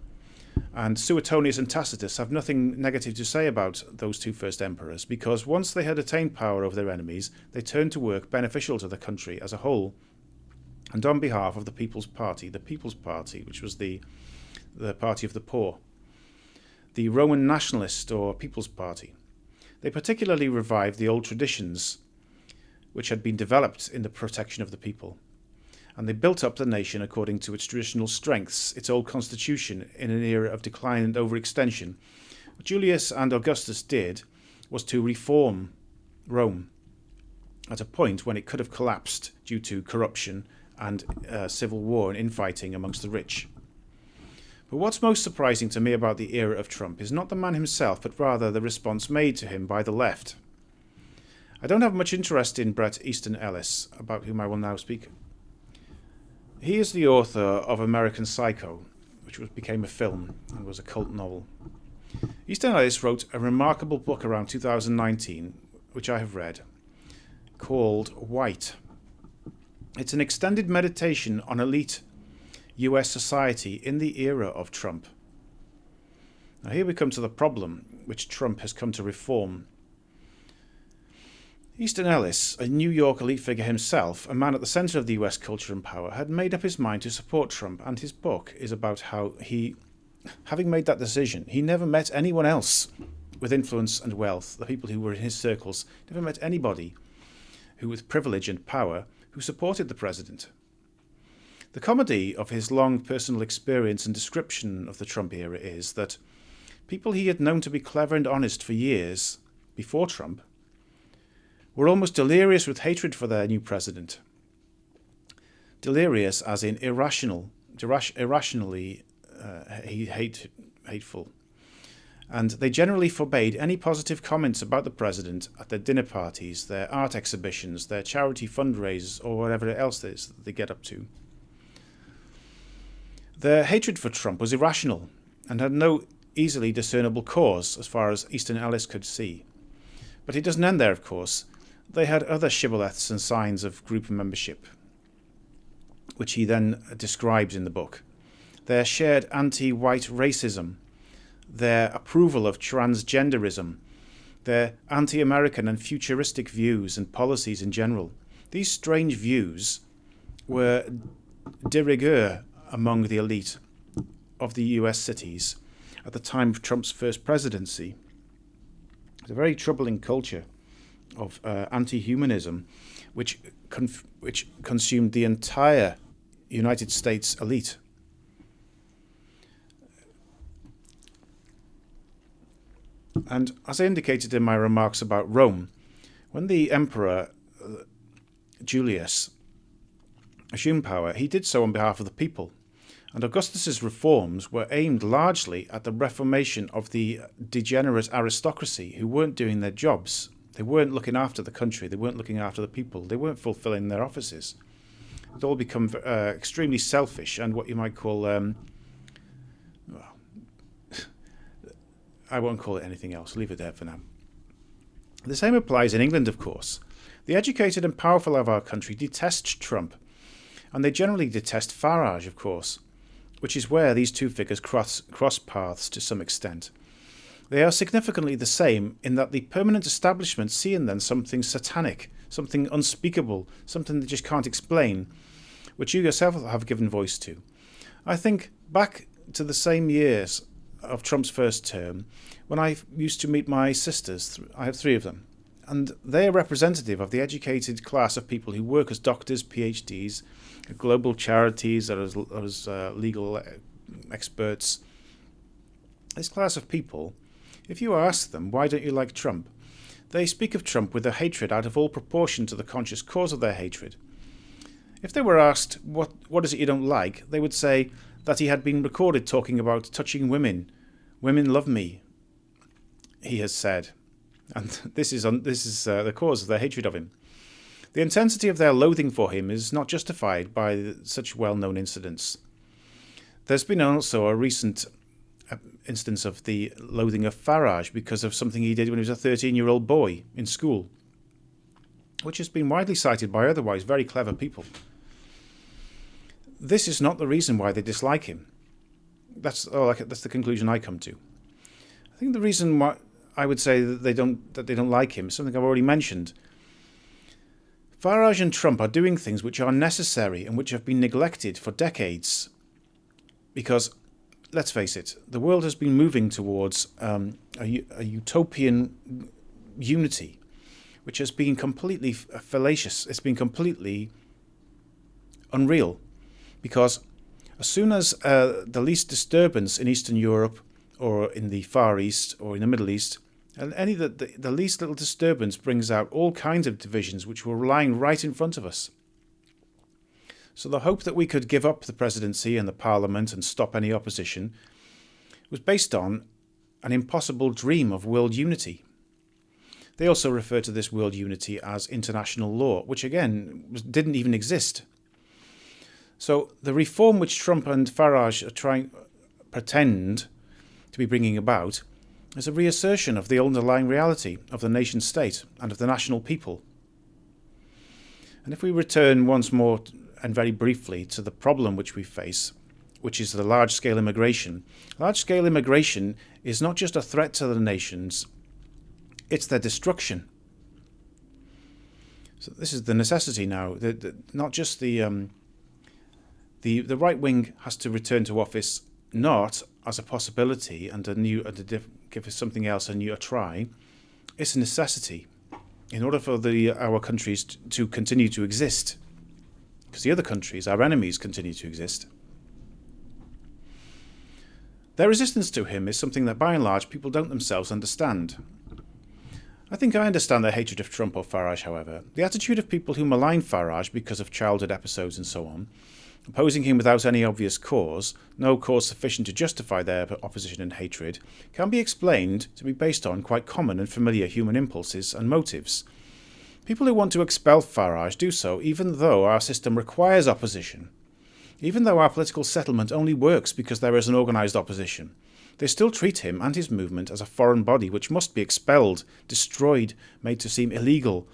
and Suetonius and Tacitus have nothing negative to say about those two first emperors, because once they had attained power over their enemies, they turned to work beneficial to the country as a whole, and on behalf of the People's Party, which was the party of the poor, the Roman nationalist or People's Party. They particularly revived the old traditions which had been developed in the protection of the people, and they built up the nation according to its traditional strengths, its old constitution, in an era of decline and overextension. What Julius and Augustus did was to reform Rome at a point when it could have collapsed due to corruption and civil war and infighting amongst the rich. But what's most surprising to me about the era of Trump is not the man himself, but rather the response made to him by the left. I don't have much interest in Bret Easton Ellis, about whom I will now speak. He is the author of American Psycho, which became a film and was a cult novel. Easton Ellis wrote a remarkable book around 2019, which I have read, called White. It's an extended meditation on elite US society in the era of Trump. Now here we come to the problem which Trump has come to reform. Easton Ellis, a New York elite figure himself, a man at the centre of the US culture and power, had made up his mind to support Trump, and his book is about how he, having made that decision, he never met anyone else with influence and wealth, the people who were in his circles, never met anybody who with privilege and power who supported the president. The comedy of his long personal experience and description of the Trump era is that people he had known to be clever and honest for years before Trump were almost delirious with hatred for their new president. Delirious as in irrationally hateful. And they generally forbade any positive comments about the president at their dinner parties, their art exhibitions, their charity fundraisers, or whatever else it is that they get up to. Their hatred for Trump was irrational and had no easily discernible cause as far as Easton Ellis could see. But it doesn't end there, of course. They had other shibboleths and signs of group membership, which he then describes in the book. Their shared anti-white racism, their approval of transgenderism, their anti-American and futuristic views and policies in general. These strange views were de rigueur among the elite of the US cities at the time of Trump's first presidency. It's a very troubling culture of anti-humanism, which consumed the entire United States elite. And as I indicated in my remarks about Rome, when the Emperor Julius assumed power, he did so on behalf of the people. And Augustus's reforms were aimed largely at the reformation of the degenerate aristocracy who weren't doing their jobs. They weren't looking after the country. They weren't looking after the people. They weren't fulfilling their offices. It all become extremely selfish and what you might call, I won't call it anything else. Leave it there for now. The same applies in England, of course. The educated and powerful of our country detest Trump, and they generally detest Farage, of course, which is where these two figures cross paths to some extent. They are significantly the same in that the permanent establishment see in them something satanic, something unspeakable, something they just can't explain, which you yourself have given voice to. I think back to the same years of Trump's first term, when I used to meet my sisters. I have three of them, and they are representative of the educated class of people who work as doctors, PhDs, at global charities, or as legal experts, This class of people, if you ask them, why don't you like Trump? They speak of Trump with a hatred out of all proportion to the conscious cause of their hatred. If they were asked, what is it you don't like? They would say that he had been recorded talking about touching women. Women love me, he has said. And this is the cause of their hatred of him. The intensity of their loathing for him is not justified by such well-known incidents. There's been also a recent instance of the loathing of Farage because of something he did when he was a 13-year-old boy in school, which has been widely cited by otherwise very clever people. This is not the reason why they dislike him. That's the conclusion I come to. I think the reason why I would say that they don't like him is something I've already mentioned. Farage and Trump are doing things which are necessary and which have been neglected for decades. Because, let's face it, the world has been moving towards a utopian unity, which has been completely fallacious. It's been completely unreal. Because as soon as the least disturbance in Eastern Europe or in the Far East or in the Middle East, and the least little disturbance brings out all kinds of divisions which were lying right in front of us. So the hope that we could give up the presidency and the parliament and stop any opposition was based on an impossible dream of world unity. They also refer to this world unity as international law, which again didn't even exist. So the reform which Trump and Farage are pretend to be bringing about is a reassertion of the underlying reality of the nation state and of the national people. And if we return once more and very briefly to the problem which we face, which is the large-scale immigration. Large-scale immigration is not just a threat to the nations, it's their destruction. So this is the necessity now. Not just the right wing has to return to office not as a possibility and give us something else a try. It's a necessity in order for our countries to continue to exist. Because the other countries, our enemies, continue to exist. Their resistance to him is something that by and large people don't themselves understand. I think I understand their hatred of Trump or Farage, however. The attitude of people who malign Farage because of childhood episodes and so on, opposing him without any obvious cause, no cause sufficient to justify their opposition and hatred, can be explained to be based on quite common and familiar human impulses and motives. People who want to expel Farage do so even though our system requires opposition. Even though our political settlement only works because there is an organised opposition, they still treat him and his movement as a foreign body which must be expelled, destroyed, made to seem illegal,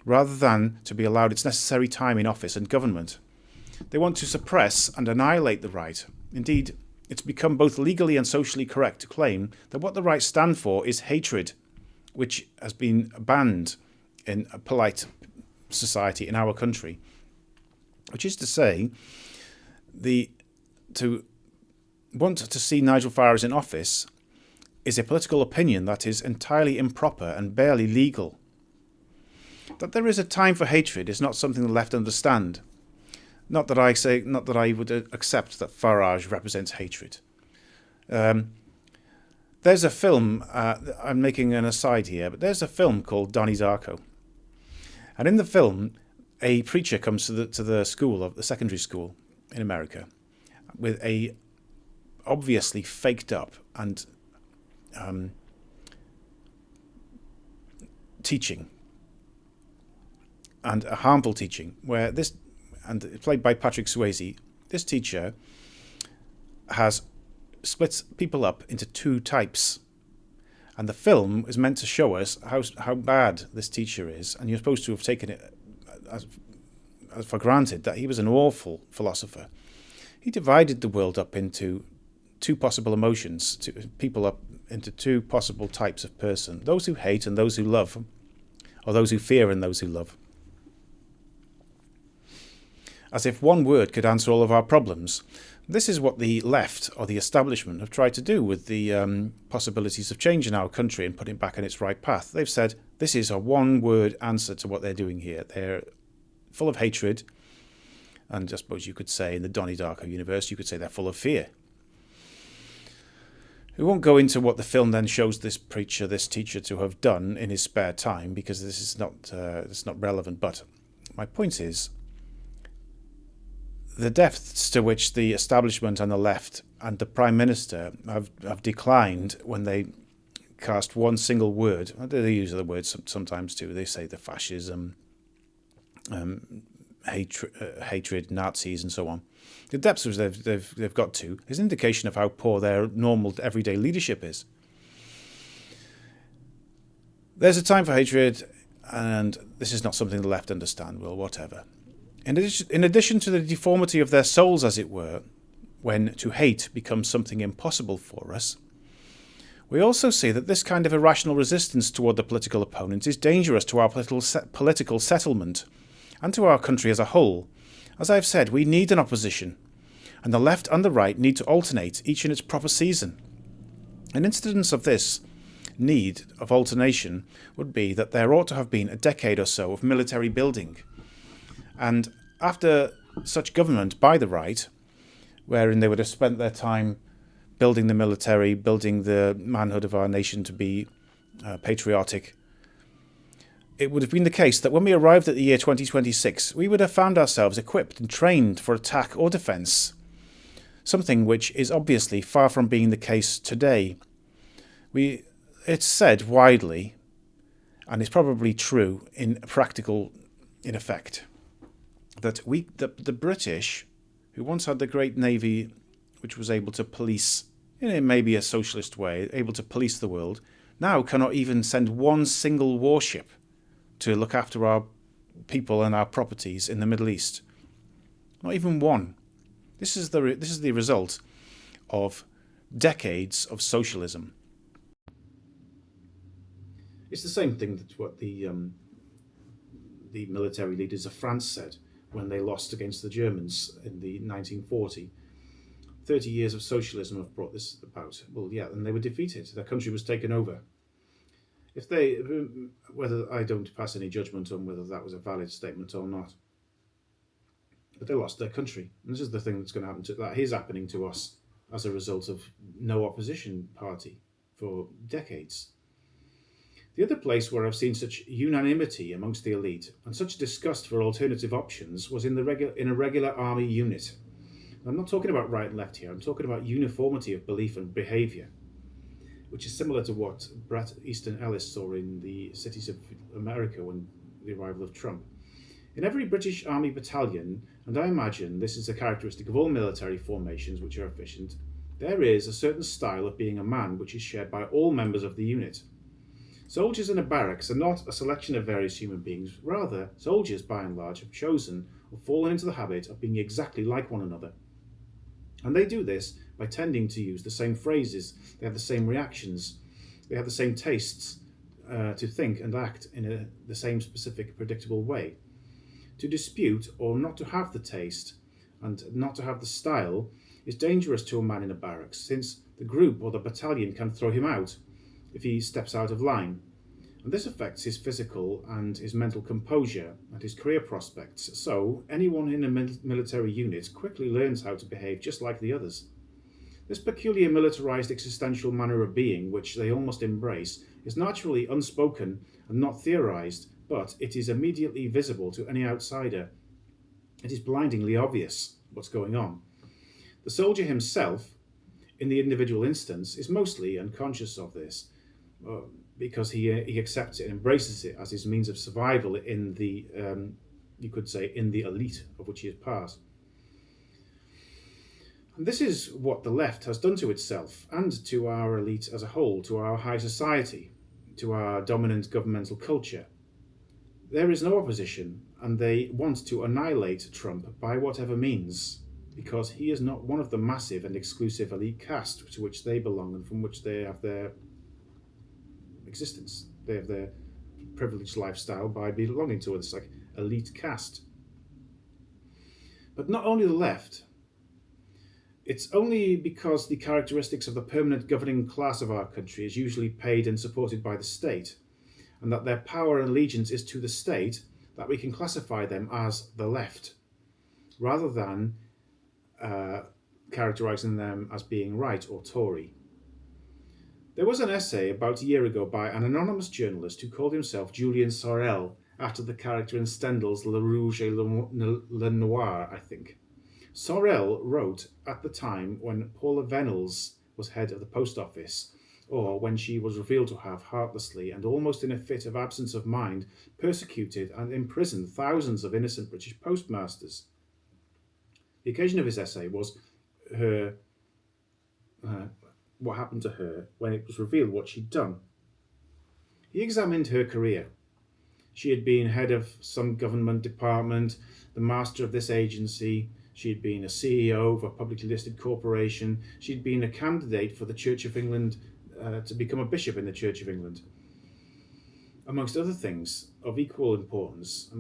rather than to be allowed its necessary time in office and government. They want to suppress and annihilate the right. Indeed, it's become both legally and socially correct to claim that what the right stand for is hatred, which has been banned in a polite society in our country, which is to say, to want to see Nigel Farage in office is a political opinion that is entirely improper and barely legal. That there is a time for hatred is not something the left understand. Not that I would accept that Farage represents hatred. There's a film, I'm making an aside here, but there's a film called Donnie Darko. And in the film, a preacher comes to the school, of the secondary school in America, with a obviously faked up and teaching, and a harmful teaching, where this, and played by Patrick Swayze, this teacher has splits people up into two types. And the film is meant to show us how bad this teacher is, and you're supposed to have taken it as for granted that he was an awful philosopher. He divided the world up into two possible emotions, people up into two possible types of person, those who hate and those who love, or those who fear and those who love. As if one word could answer all of our problems. This is what the left or the establishment have tried to do with the possibilities of change in our country and putting it back on its right path. They've said this is a one-word answer to what they're doing here. They're full of hatred, and I suppose you could say in the Donnie Darko universe, you could say they're full of fear. We won't go into what the film then shows this teacher to have done in his spare time, because this is it's not relevant. But my point is the depths to which the establishment on the left and the Prime Minister have declined when they cast one single word. They use other words sometimes too. They say the fascism, hatred, Nazis, and so on. The depths which they've got to is an indication of how poor their normal everyday leadership is. There's a time for hatred, and this is not something the left understand. Well, whatever. In addition to the deformity of their souls, as it were, when to hate becomes something impossible for us, we also see that this kind of irrational resistance toward the political opponent is dangerous to our political settlement and to our country as a whole. As I've said, we need an opposition, and the left and the right need to alternate, each in its proper season. An instance of this need of alternation would be that there ought to have been a decade or so of military building, and after such government by the right, wherein they would have spent their time building the military, building the manhood of our nation to be patriotic, it would have been the case that when we arrived at the year 2026, we would have found ourselves equipped and trained for attack or defence, something which is obviously far from being the case today. It's said widely, and it's probably true in effect, that the British, who once had the great navy, which was able to police, in maybe a socialist way, able to police the world, now cannot even send one single warship to look after our people and our properties in the Middle East. Not even one. This is the result of decades of socialism. It's the same thing that what the military leaders of France said when they lost against the Germans in the 1940. 30 years of socialism have brought this about. Well, yeah, and they were defeated. Their country was taken over. Whether I don't pass any judgment on whether that was a valid statement or not, but they lost their country. And this is the thing that's going to happen that is happening to us as a result of no opposition party for decades. The other place where I've seen such unanimity amongst the elite and such disgust for alternative options was in a regular army unit. I'm not talking about right and left here. I'm talking about uniformity of belief and behaviour, which is similar to what Bret Easton Ellis saw in the cities of America when the arrival of Trump. In every British Army battalion, and I imagine this is a characteristic of all military formations which are efficient, there is a certain style of being a man which is shared by all members of the unit. Soldiers in a barracks are not a selection of various human beings. Rather, soldiers, by and large, have chosen or fallen into the habit of being exactly like one another. And they do this by tending to use the same phrases, they have the same reactions, they have the same tastes to think and act in the same specific, predictable way. To dispute or not to have the taste and not to have the style is dangerous to a man in a barracks, since the group or the battalion can throw him out if he steps out of line. And this affects his physical and his mental composure and his career prospects. So anyone in a military unit quickly learns how to behave just like the others. This peculiar militarized existential manner of being, which they almost embrace, is naturally unspoken and not theorized, but it is immediately visible to any outsider. It is blindingly obvious what's going on. The soldier himself, in the individual instance, is mostly unconscious of this, because he accepts it and embraces it as his means of survival in the, you could say, in the elite of which he is part. And this is what the left has done to itself and to our elite as a whole, to our high society, to our dominant governmental culture. There is no opposition, and they want to annihilate Trump by whatever means, because he is not one of the massive and exclusive elite caste to which they belong and from which they have their existence. They have their privileged lifestyle by belonging to this like elite caste. But not only the left. It's only because the characteristics of the permanent governing class of our country is usually paid and supported by the state, and that their power and allegiance is to the state, that we can classify them as the left, rather than characterising them as being right or Tory. There was an essay about a year ago by an anonymous journalist who called himself Julian Sorel, after the character in Stendhal's Le Rouge et le Noir, I think. Sorel wrote at the time when Paula Venables was head of the post office, or when she was revealed to have heartlessly and almost in a fit of absence of mind persecuted and imprisoned thousands of innocent British postmasters. The occasion of his essay was her what happened to her when it was revealed what she'd done. He examined her career. She had been head of some government department, the master of this agency. She had been a CEO of a publicly listed corporation. She'd been a candidate for the Church of England to become a bishop in the Church of England. Amongst other things of equal importance,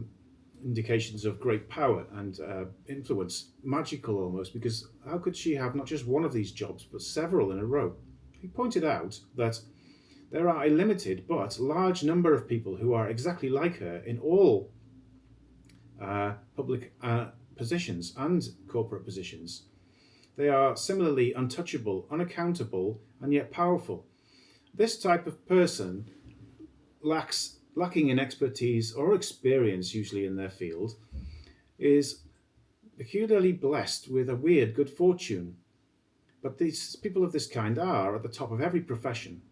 indications of great power and influence, magical almost, because how could she have not just one of these jobs, but several in a row? He pointed out that there are a limited but large number of people who are exactly like her in all public positions and corporate positions. They are similarly untouchable, unaccountable, and yet powerful. This type of person lacking in expertise or experience, usually in their field, is peculiarly blessed with a weird good fortune. But these people of this kind are at the top of every profession.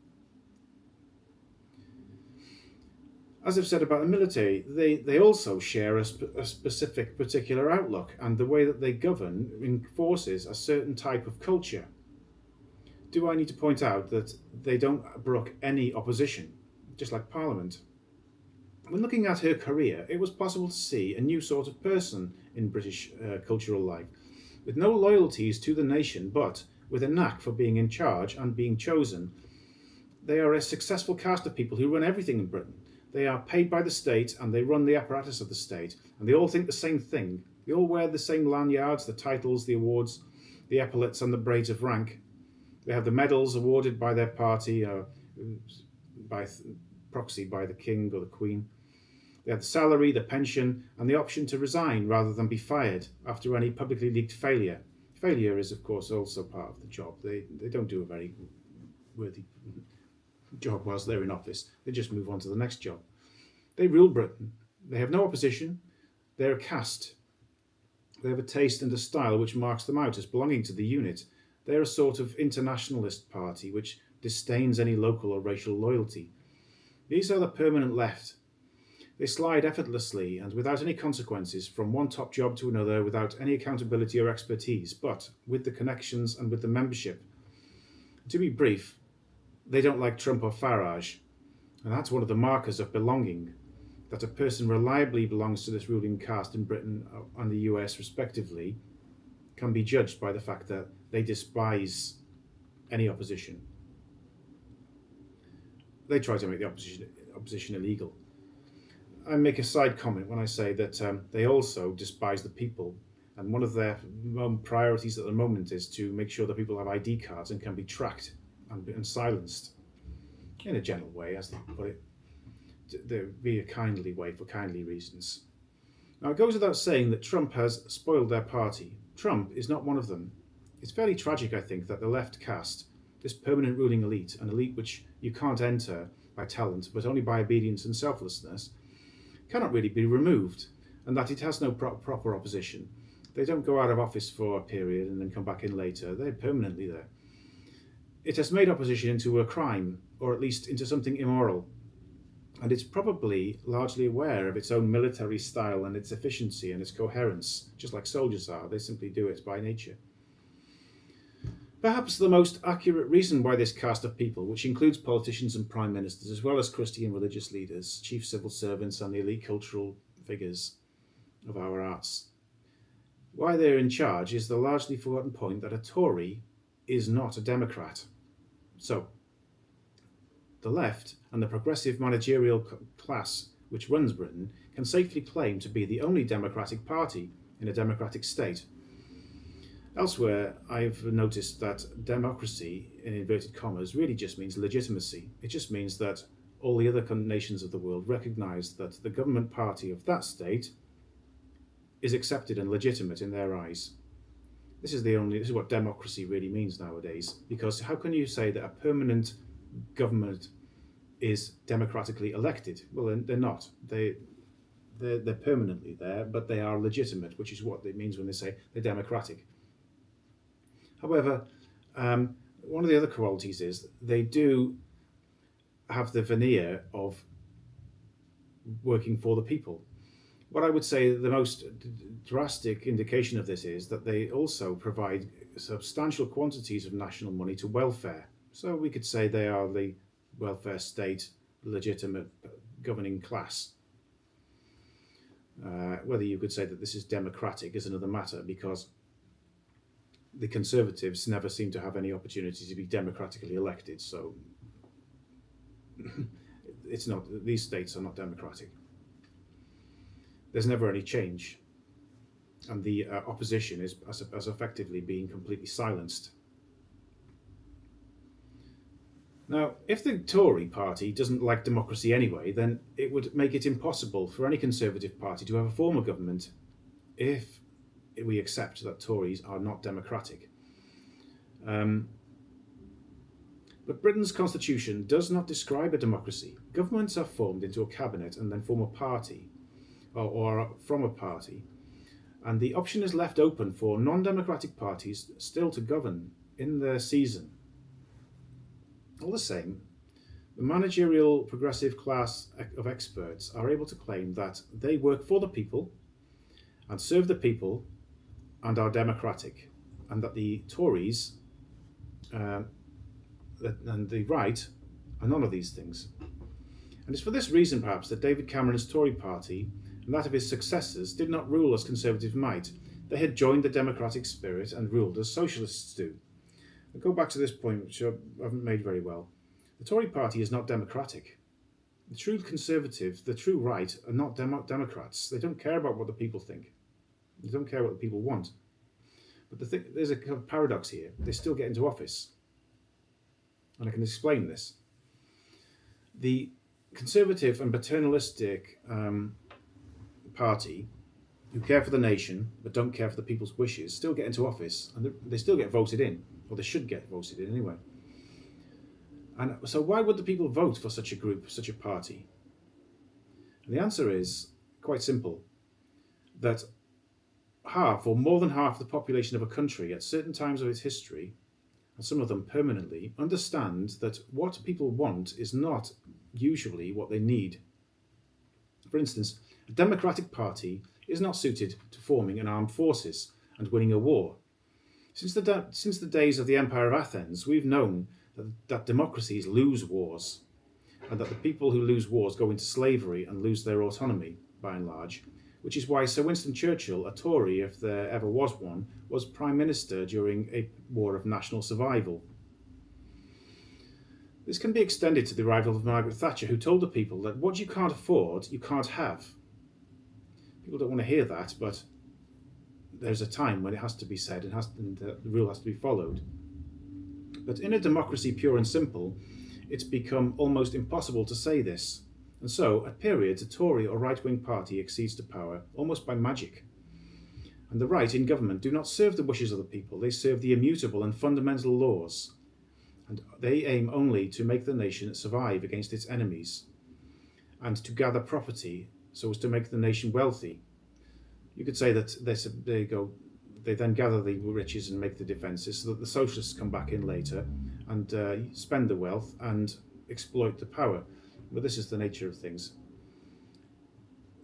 As I've said about the military, they also share a specific particular outlook, and the way that they govern enforces a certain type of culture. Do I need to point out that they don't brook any opposition, just like Parliament? When looking at her career, it was possible to see a new sort of person in British cultural life, with no loyalties to the nation, but with a knack for being in charge and being chosen. They are a successful cast of people who run everything in Britain. They are paid by the state and they run the apparatus of the state, and they all think the same thing. They all wear the same lanyards, the titles, the awards, the epaulets and the braids of rank. They have the medals awarded by their party, by proxy by the king or the queen. They have the salary, the pension, and the option to resign rather than be fired after any publicly leaked failure. Failure is, of course, also part of the job. They don't do a very worthy job whilst they're in office. They just move on to the next job. They rule Britain. They have no opposition. They're a caste. They have a taste and a style which marks them out as belonging to the unit. They're a sort of internationalist party which disdains any local or racial loyalty. These are the permanent left. They slide effortlessly and without any consequences from one top job to another without any accountability or expertise, but with the connections and with the membership. To be brief, they don't like Trump or Farage, and that's one of the markers of belonging, that a person reliably belongs to this ruling caste in Britain and the US respectively can be judged by the fact that they despise any opposition. They try to make the opposition illegal. I make a side comment when I say that they also despise the people, and one of their priorities at the moment is to make sure that people have ID cards and can be tracked and silenced in a gentle way, as they put it. There be a kindly way for kindly reasons. Now, it goes without saying that Trump has spoiled their party. Trump is not one of them. It's fairly tragic, I think, that the left caste, this permanent ruling elite, an elite which you can't enter by talent but only by obedience and selflessness, cannot really be removed, and that it has no proper opposition. They don't go out of office for a period and then come back in later. They're permanently there. It has made opposition into a crime, or at least into something immoral, and it's probably largely aware of its own military style and its efficiency and its coherence, just like soldiers are. They simply do it by nature. Perhaps the most accurate reason why this caste of people, which includes politicians and prime ministers, as well as Christian religious leaders, chief civil servants and the elite cultural figures of our arts, why they're in charge is the largely forgotten point that a Tory is not a Democrat. So, the left and the progressive managerial class which runs Britain can safely claim to be the only democratic party in a democratic state. Elsewhere, I've noticed that democracy, in inverted commas, really just means legitimacy. It just means that all the other nations of the world recognise that the government party of that state is accepted and legitimate in their eyes. This is what democracy really means nowadays, because how can you say that a permanent government is democratically elected. Well, they're not. They're permanently there, but they are legitimate, which is what it means when they say they're democratic. However, one of the other qualities is they do have the veneer of working for the people. What I would say the most drastic indication of this is that they also provide substantial quantities of national money to welfare. So we could say they are the welfare state, legitimate governing class. Whether you could say that this is democratic is another matter, because the Conservatives never seem to have any opportunity to be democratically elected. So it's not; these states are not democratic. There's never any change, and the opposition is as effectively being completely silenced. Now, if the Tory party doesn't like democracy anyway, then it would make it impossible for any Conservative party to have a form of government if we accept that Tories are not democratic. But Britain's constitution does not describe a democracy. Governments are formed into a cabinet and then form a party, or from a party, and the option is left open for non-democratic parties still to govern in their season. All the same, the managerial progressive class of experts are able to claim that they work for the people and serve the people and are democratic, and that the Tories and the right are none of these things. And it's for this reason, perhaps, that David Cameron's Tory party and that of his successors did not rule as Conservatives might. They had joined the democratic spirit and ruled as socialists do. I'll go back to this point, which I haven't made very well. The Tory party is not democratic. The true Conservatives, the true right, are not Democrats. They don't care about what the people think. They don't care what the people want. But there's a kind of paradox here. They still get into office. And I can explain this. The conservative and paternalistic party, who care for the nation but don't care for the people's wishes, still get into office, and they still get voted in, or they should get voted in anyway. And so why would the people vote for such a group, such a party? And the answer is quite simple, that half or more than half the population of a country at certain times of its history, and some of them permanently, understand that what people want is not usually what they need. For instance, a democratic party is not suited to forming an armed forces and winning a war. Since the days of the Empire of Athens, we've known that democracies lose wars, and that the people who lose wars go into slavery and lose their autonomy, by and large, which is why Sir Winston Churchill, a Tory if there ever was one, was Prime Minister during a war of national survival. This can be extended to the arrival of Margaret Thatcher, who told the people that what you can't afford, you can't have. People don't want to hear that, but there's a time when it has to be said and the rule has to be followed. But in a democracy pure and simple, it's become almost impossible to say this. And so, at periods, a Tory or right-wing party accedes to power almost by magic. And the right in government do not serve the wishes of the people, they serve the immutable and fundamental laws. And they aim only to make the nation survive against its enemies, and to gather property so as to make the nation wealthy. You could say that they then gather the riches and make the defences so that the socialists come back in later and spend the wealth and exploit the power. But this is the nature of things.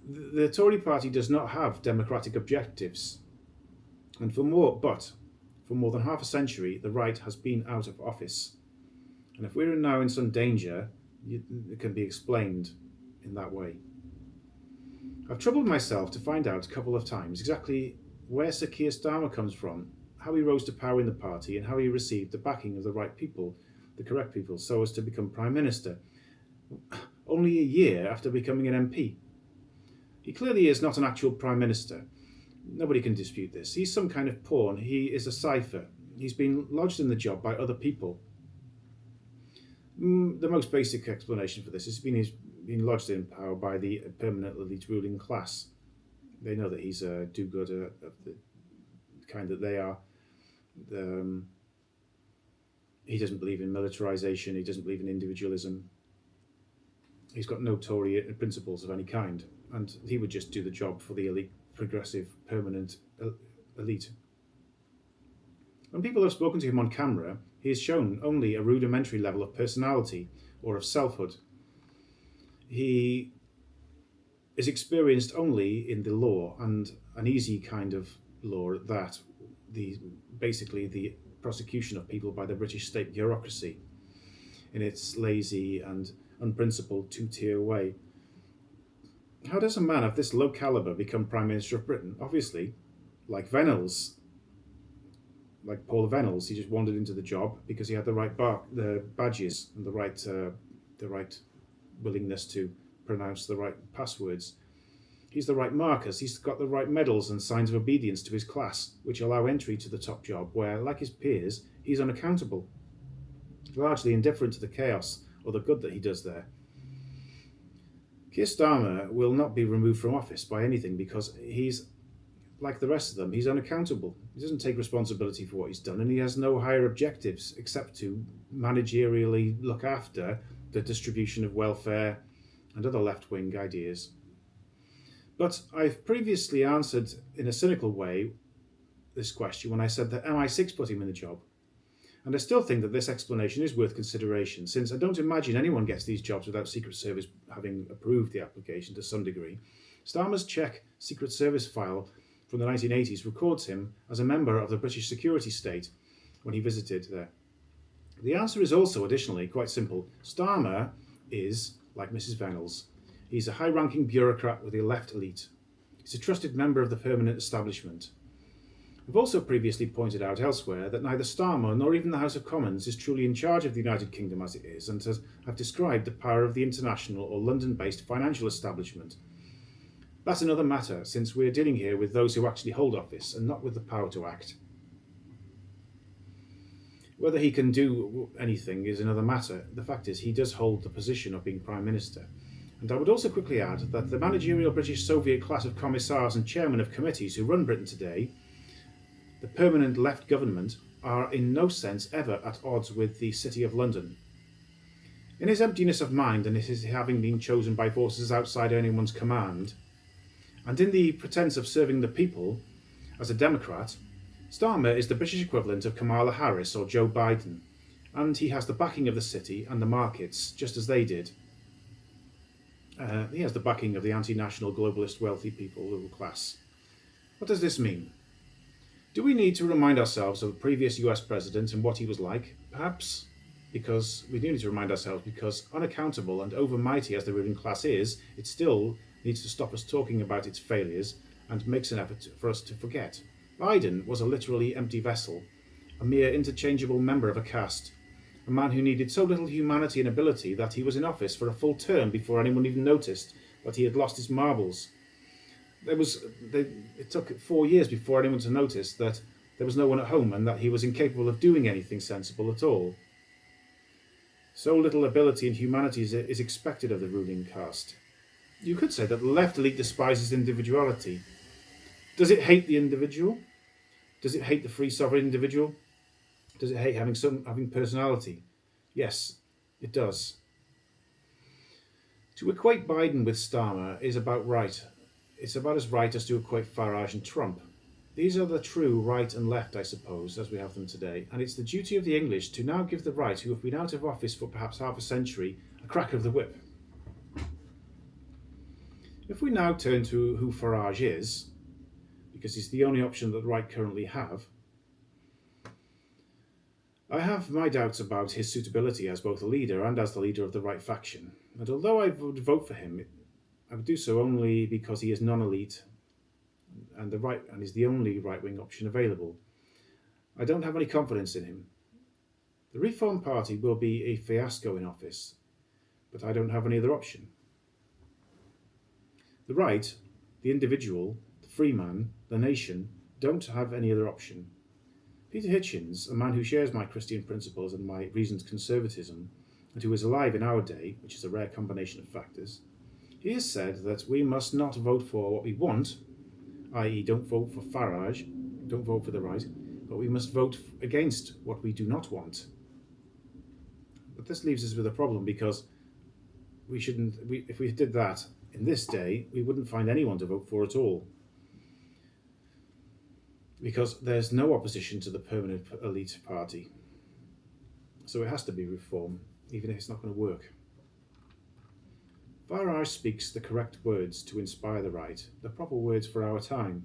The Tory party does not have democratic objectives, and for more than half a century, the right has been out of office. And if we're now in some danger, it can be explained in that way. I've troubled myself to find out a couple of times exactly where Sir Keir Starmer comes from, how he rose to power in the party, and how he received the backing of the right people, the correct people, so as to become Prime Minister, only a year after becoming an MP. He clearly is not an actual Prime Minister. Nobody can dispute this. He's some kind of pawn. He is a cipher. He's been lodged in the job by other people. The most basic explanation for this is he's been lodged in power by the permanent elite ruling class. They know that he's a do-gooder of the kind that they are. He doesn't believe in militarization. He doesn't believe in individualism. He's got no Tory principles of any kind. And he would just do the job for the elite, progressive, permanent elite. When people have spoken to him on camera, he has shown only a rudimentary level of personality or of selfhood. He is experienced only in the law, and an easy kind of law at that, basically the prosecution of people by the British state bureaucracy in its lazy and unprincipled two-tier way. How does a man of this low calibre become Prime Minister of Britain? Obviously, like Venables, like Paul Venables, he just wandered into the job because he had the badges and the right willingness to pronounce the right passwords. He's the right markers. He's got the right medals and signs of obedience to his class, which allow entry to the top job, where, like his peers, he's unaccountable, largely indifferent to the chaos or the good that he does there. Keir Starmer will not be removed from office by anything because he's, like the rest of them, he's unaccountable. He doesn't take responsibility for what he's done, and he has no higher objectives except to managerially look after the distribution of welfare and other left-wing ideas. But I've previously answered in a cynical way this question when I said that MI6 put him in the job. And I still think that this explanation is worth consideration, since I don't imagine anyone gets these jobs without Secret Service having approved the application to some degree. Starmer's Czech Secret Service file from the 1980s records him as a member of the British security state when he visited there. The answer is also, additionally, quite simple. Starmer is, like Mrs. Venables, he's a high-ranking bureaucrat with the left elite. He's a trusted member of the permanent establishment. I've also previously pointed out elsewhere that neither Starmer nor even the House of Commons is truly in charge of the United Kingdom as it is, and have described the power of the international or London-based financial establishment. That's another matter, since we're dealing here with those who actually hold office and not with the power to act. Whether he can do anything is another matter. The fact is, he does hold the position of being Prime Minister. And I would also quickly add that the managerial British Soviet class of commissars and chairmen of committees who run Britain today, the permanent left government, are in no sense ever at odds with the City of London. In his emptiness of mind and his having been chosen by forces outside anyone's command, and in the pretense of serving the people as a Democrat, Starmer is the British equivalent of Kamala Harris or Joe Biden, and he has the backing of the city and the markets, just as they did. He has the backing of the anti-national globalist wealthy people, middle class. What does this mean? Do we need to remind ourselves of the previous US president and what he was like? Perhaps because we do need to remind ourselves because unaccountable and overmighty as the ruling class is, it still needs to stop us talking about its failures and makes an effort for us to forget. Biden was a literally empty vessel, a mere interchangeable member of a caste, a man who needed so little humanity and ability that he was in office for a full term before anyone even noticed that he had lost his marbles. It took 4 years before anyone to notice that there was no one at home and that he was incapable of doing anything sensible at all. So little ability and humanity is expected of the ruling caste. You could say that the left elite despises individuality. Does it hate the individual? Does it hate the free sovereign individual? Does it hate having personality? Yes, it does. To equate Biden with Starmer is about right. It's about as right as to equate Farage and Trump. These are the true right and left, I suppose, as we have them today, and it's the duty of the English to now give the right, who have been out of office for perhaps half a century, a crack of the whip. If we now turn to who Farage is, because he's the only option that the right currently have, I have my doubts about his suitability as both a leader and as the leader of the right faction. And although I would vote for him, I would do so only because he is non-elite and is the only right-wing option available. I don't have any confidence in him. The Reform Party will be a fiasco in office, but I don't have any other option. The right, the individual, the free man, the nation, don't have any other option. Peter Hitchens, a man who shares my Christian principles and my reasoned conservatism, and who is alive in our day, which is a rare combination of factors, he has said that we must not vote for what we want, i.e. don't vote for Farage, don't vote for the right, but we must vote against what we do not want. But this leaves us with a problem because if we did that in this day, we wouldn't find anyone to vote for at all. Because there's no opposition to the permanent elite party. So it has to be reform, even if it's not going to work. Farage speaks the correct words to inspire the right, the proper words for our time.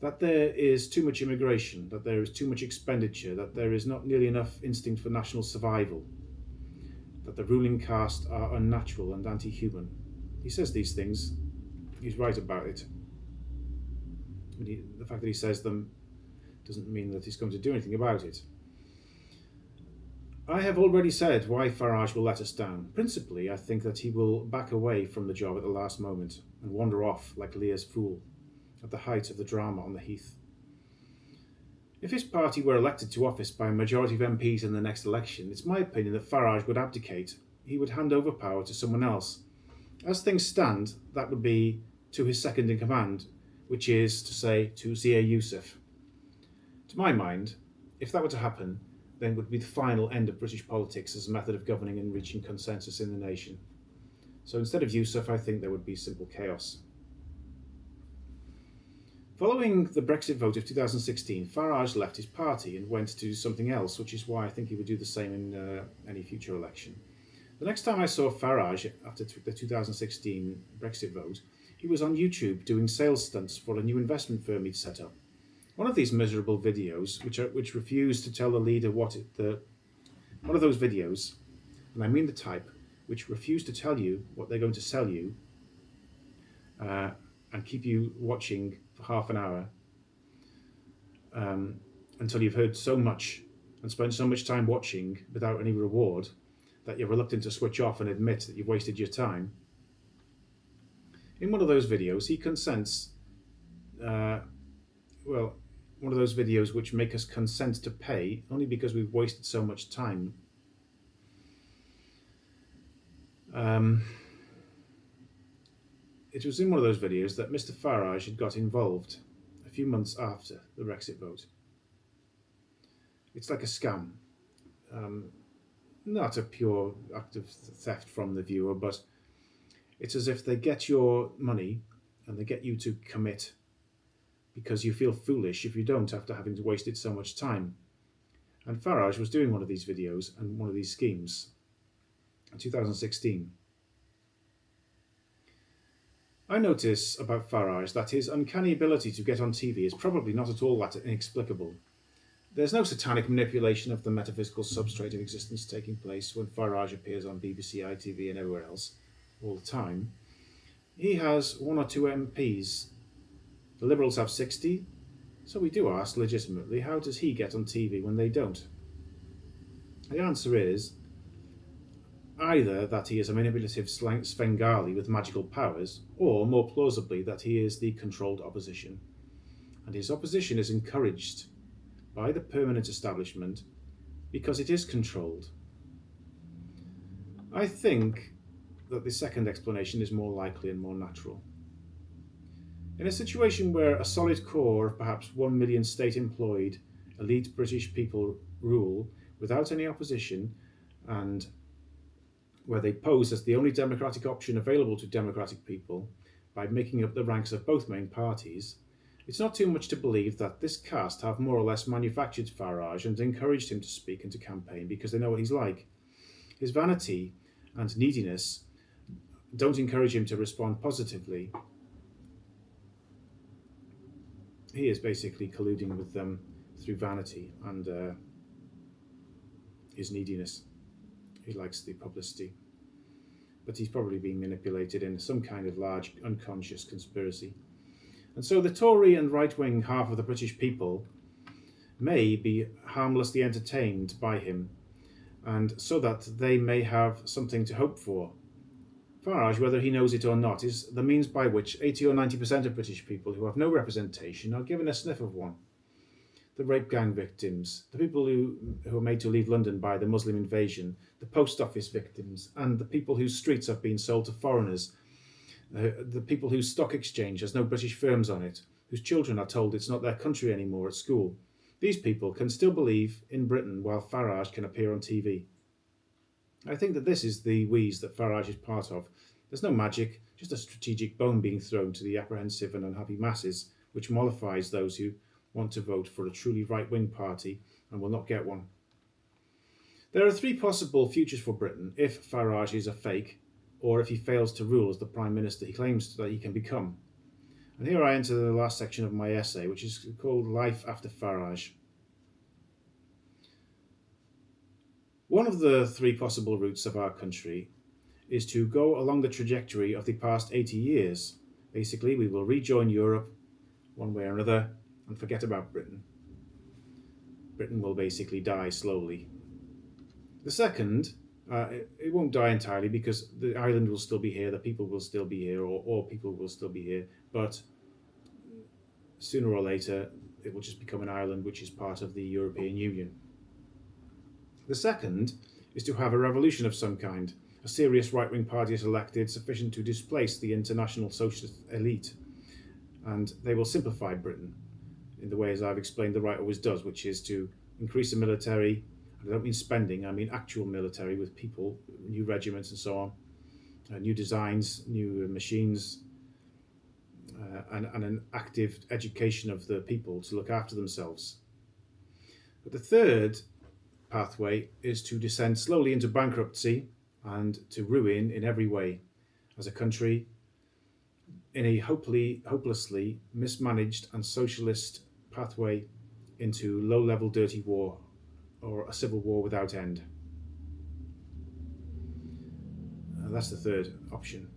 That there is too much immigration, that there is too much expenditure, that there is not nearly enough instinct for national survival, that the ruling caste are unnatural and anti-human. He says these things. He's right about it. The fact that he says them doesn't mean that he's going to do anything about it. I have already said why Farage will let us down. Principally, I think that he will back away from the job at the last moment and wander off like Lear's fool at the height of the drama on the heath. If his party were elected to office by a majority of MPs in the next election, it's my opinion that Farage would abdicate. He would hand over power to someone else. As things stand, that would be to his second in command, which is to say to Zia Yusuf. To my mind, if that were to happen, then it would be the final end of British politics as a method of governing and reaching consensus in the nation. So instead of Yusuf, I think there would be simple chaos. Following the Brexit vote of 2016, Farage left his party and went to do something else, which is why I think he would do the same in any future election. The next time I saw Farage after the 2016 Brexit vote, he was on YouTube doing sales stunts for a new investment firm he'd set up. One of these miserable videos, which refuse to tell the leader one of those videos, and I mean the type, which refuse to tell you what they're going to sell you, and keep you watching for half an hour until you've heard so much and spent so much time watching without any reward that you're reluctant to switch off and admit that you've wasted your time. In one of those videos, he consents, one of those videos which make us consent to pay only because we've wasted so much time. It was in one of those videos that Mr. Farage had got involved a few months after the Brexit vote. It's like a scam. Not a pure act of theft from the viewer, but it's as if they get your money and they get you to commit because you feel foolish if you don't after having wasted so much time. And Farage was doing one of these videos and one of these schemes in 2016. I notice about Farage that his uncanny ability to get on TV is probably not at all that inexplicable. There's no satanic manipulation of the metaphysical substrate of existence taking place when Farage appears on BBC, ITV and everywhere else all the time. He has 1 or 2 MPs. The Liberals have 60. So we do ask legitimately, how does he get on TV when they don't? The answer is either that he is a manipulative Svengali with magical powers, or more plausibly that he is the controlled opposition. And his opposition is encouraged by the permanent establishment because it is controlled. I think that the second explanation is more likely and more natural. In a situation where a solid core of perhaps 1 million state-employed elite British people rule without any opposition, and where they pose as the only democratic option available to democratic people by making up the ranks of both main parties, it's not too much to believe that this caste have more or less manufactured Farage and encouraged him to speak and to campaign because they know what he's like. His vanity and neediness don't encourage him to respond positively. He is basically colluding with them through vanity and his neediness. He likes the publicity. But he's probably being manipulated in some kind of large unconscious conspiracy. And so the Tory and right-wing half of the British people may be harmlessly entertained by him, and so that they may have something to hope for. Farage, whether he knows it or not, is the means by which 80 or 90% of British people who have no representation are given a sniff of one. The rape gang victims, the people who are made to leave London by the Muslim invasion, the post office victims, and the people whose streets have been sold to foreigners, the people whose stock exchange has no British firms on it, whose children are told it's not their country anymore at school. These people can still believe in Britain while Farage can appear on TV. I think that this is the wheeze that Farage is part of. There's no magic, just a strategic bone being thrown to the apprehensive and unhappy masses, which mollifies those who want to vote for a truly right-wing party and will not get one. There are three possible futures for Britain if Farage is a fake, or if he fails to rule as the Prime Minister he claims that he can become. And here I enter the last section of my essay, which is called Life After Farage. One of the three possible routes of our country is to go along the trajectory of the past 80 years. Basically, we will rejoin Europe one way or another and forget about Britain. Britain will basically die slowly. The second, it won't die entirely because the island will still be here, the people will still be here, or all people will still be here, but sooner or later it will just become an island which is part of the European Union. The second is to have a revolution of some kind. A serious right-wing party is elected sufficient to displace the international socialist elite, and they will simplify Britain in the way as I've explained the right always does, which is to increase the military. I don't mean spending, I mean actual military with people, new regiments and so on, new designs, new machines, and an active education of the people to look after themselves. But the third pathway is to descend slowly into bankruptcy and to ruin in every way as a country in a hopelessly mismanaged and socialist pathway into low-level dirty war, or a civil war without end. That's the third option.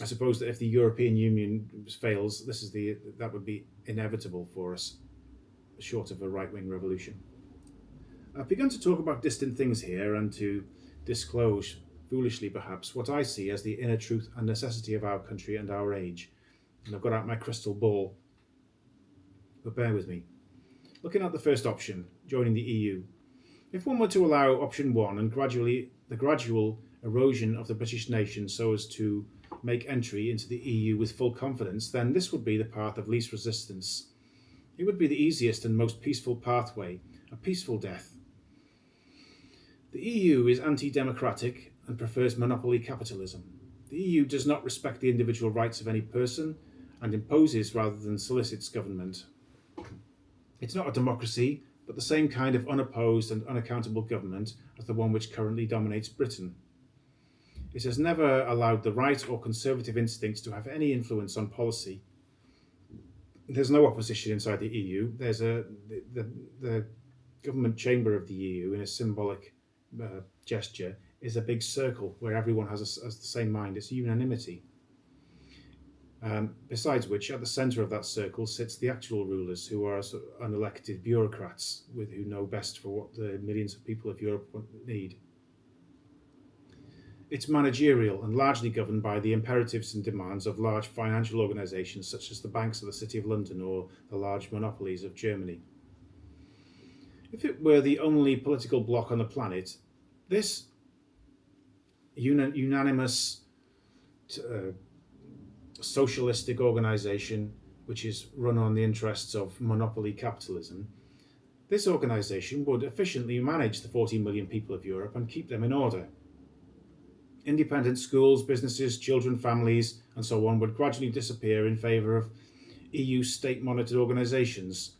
I suppose that if the European Union fails, that would be inevitable for us, short of a right-wing revolution. I've begun to talk about distant things here and to disclose, foolishly perhaps, what I see as the inner truth and necessity of our country and our age. And I've got out my crystal ball. But bear with me. Looking at the first option, joining the EU. If one were to allow option one and the gradual erosion of the British nation so as to make entry into the EU with full confidence, then this would be the path of least resistance. It would be the easiest and most peaceful pathway, a peaceful death. The EU is anti-democratic and prefers monopoly capitalism. The EU does not respect the individual rights of any person and imposes rather than solicits government. It's not a democracy, but the same kind of unopposed and unaccountable government as the one which currently dominates Britain. It has never allowed the right or conservative instincts to have any influence on policy. There's no opposition inside the EU. There's the government chamber of the EU, in a symbolic gesture, is a big circle where everyone has the same mind. It's unanimity. Besides which, at the centre of that circle sits the actual rulers, who are sort of unelected bureaucrats who know best for what the millions of people of Europe need. It's managerial and largely governed by the imperatives and demands of large financial organisations such as the banks of the City of London or the large monopolies of Germany. If it were the only political bloc on the planet, this unanimous socialistic organisation, which is run on the interests of monopoly capitalism, this organisation would efficiently manage the 40 million people of Europe and keep them in order. Independent schools, businesses, children, families, and so on would gradually disappear in favour of EU state-monitored organisations,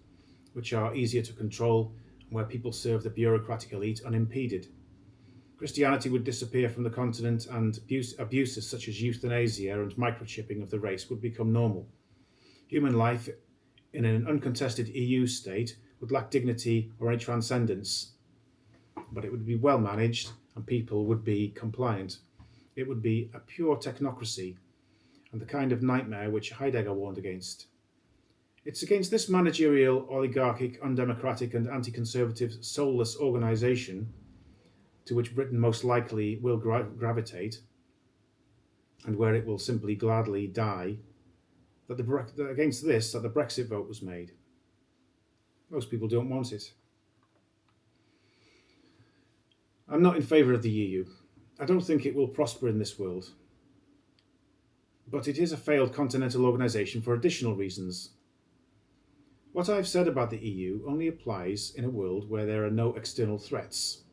which are easier to control and where people serve the bureaucratic elite unimpeded. Christianity would disappear from the continent, and abuses such as euthanasia and microchipping of the race would become normal. Human life in an uncontested EU state would lack dignity or any transcendence, but it would be well managed and people would be compliant. It would be a pure technocracy and the kind of nightmare which Heidegger warned against. It's against this managerial, oligarchic, undemocratic and anti-conservative, soulless organisation to which Britain most likely will gravitate, and where it will simply gladly die, that against this that the Brexit vote was made. Most people don't want it. I'm not in favour of the EU. I don't think it will prosper in this world. But it is a failed continental organisation for additional reasons. What I've said about the EU only applies in a world where there are no external threats.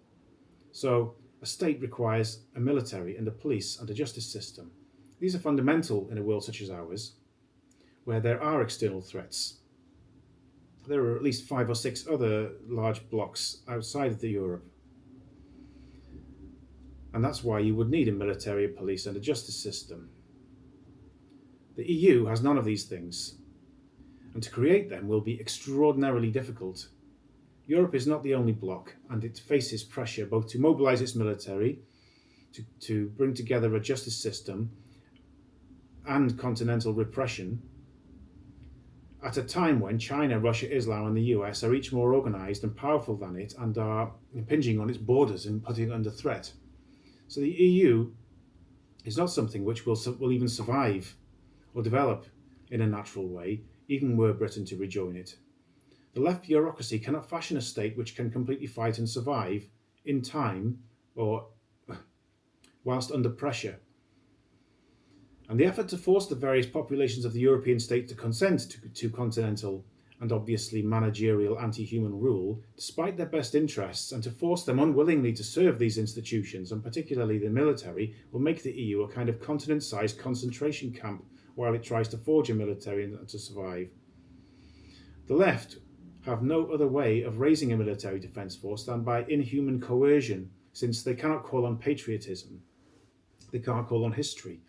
So, a state requires a military and a police and a justice system. These are fundamental in a world such as ours, where there are external threats. There are at least 5 or 6 other large blocs outside of Europe. And that's why you would need a military, a police, and a justice system. The EU has none of these things, and to create them will be extraordinarily difficult. Europe is not the only bloc, and it faces pressure both to mobilise its military, to bring together a justice system, and continental repression, at a time when China, Russia, Islam, and the US are each more organised and powerful than it and are impinging on its borders and putting it under threat. So the EU is not something which will even survive or develop in a natural way, even were Britain to rejoin it. The left bureaucracy cannot fashion a state which can completely fight and survive in time or whilst under pressure. And the effort to force the various populations of the European state to consent to continental and obviously managerial anti-human rule, despite their best interests, and to force them unwillingly to serve these institutions, and particularly the military, will make the EU a kind of continent-sized concentration camp while it tries to forge a military and to survive. The left have no other way of raising a military defence force than by inhuman coercion, since they cannot call on patriotism, they can't call on history,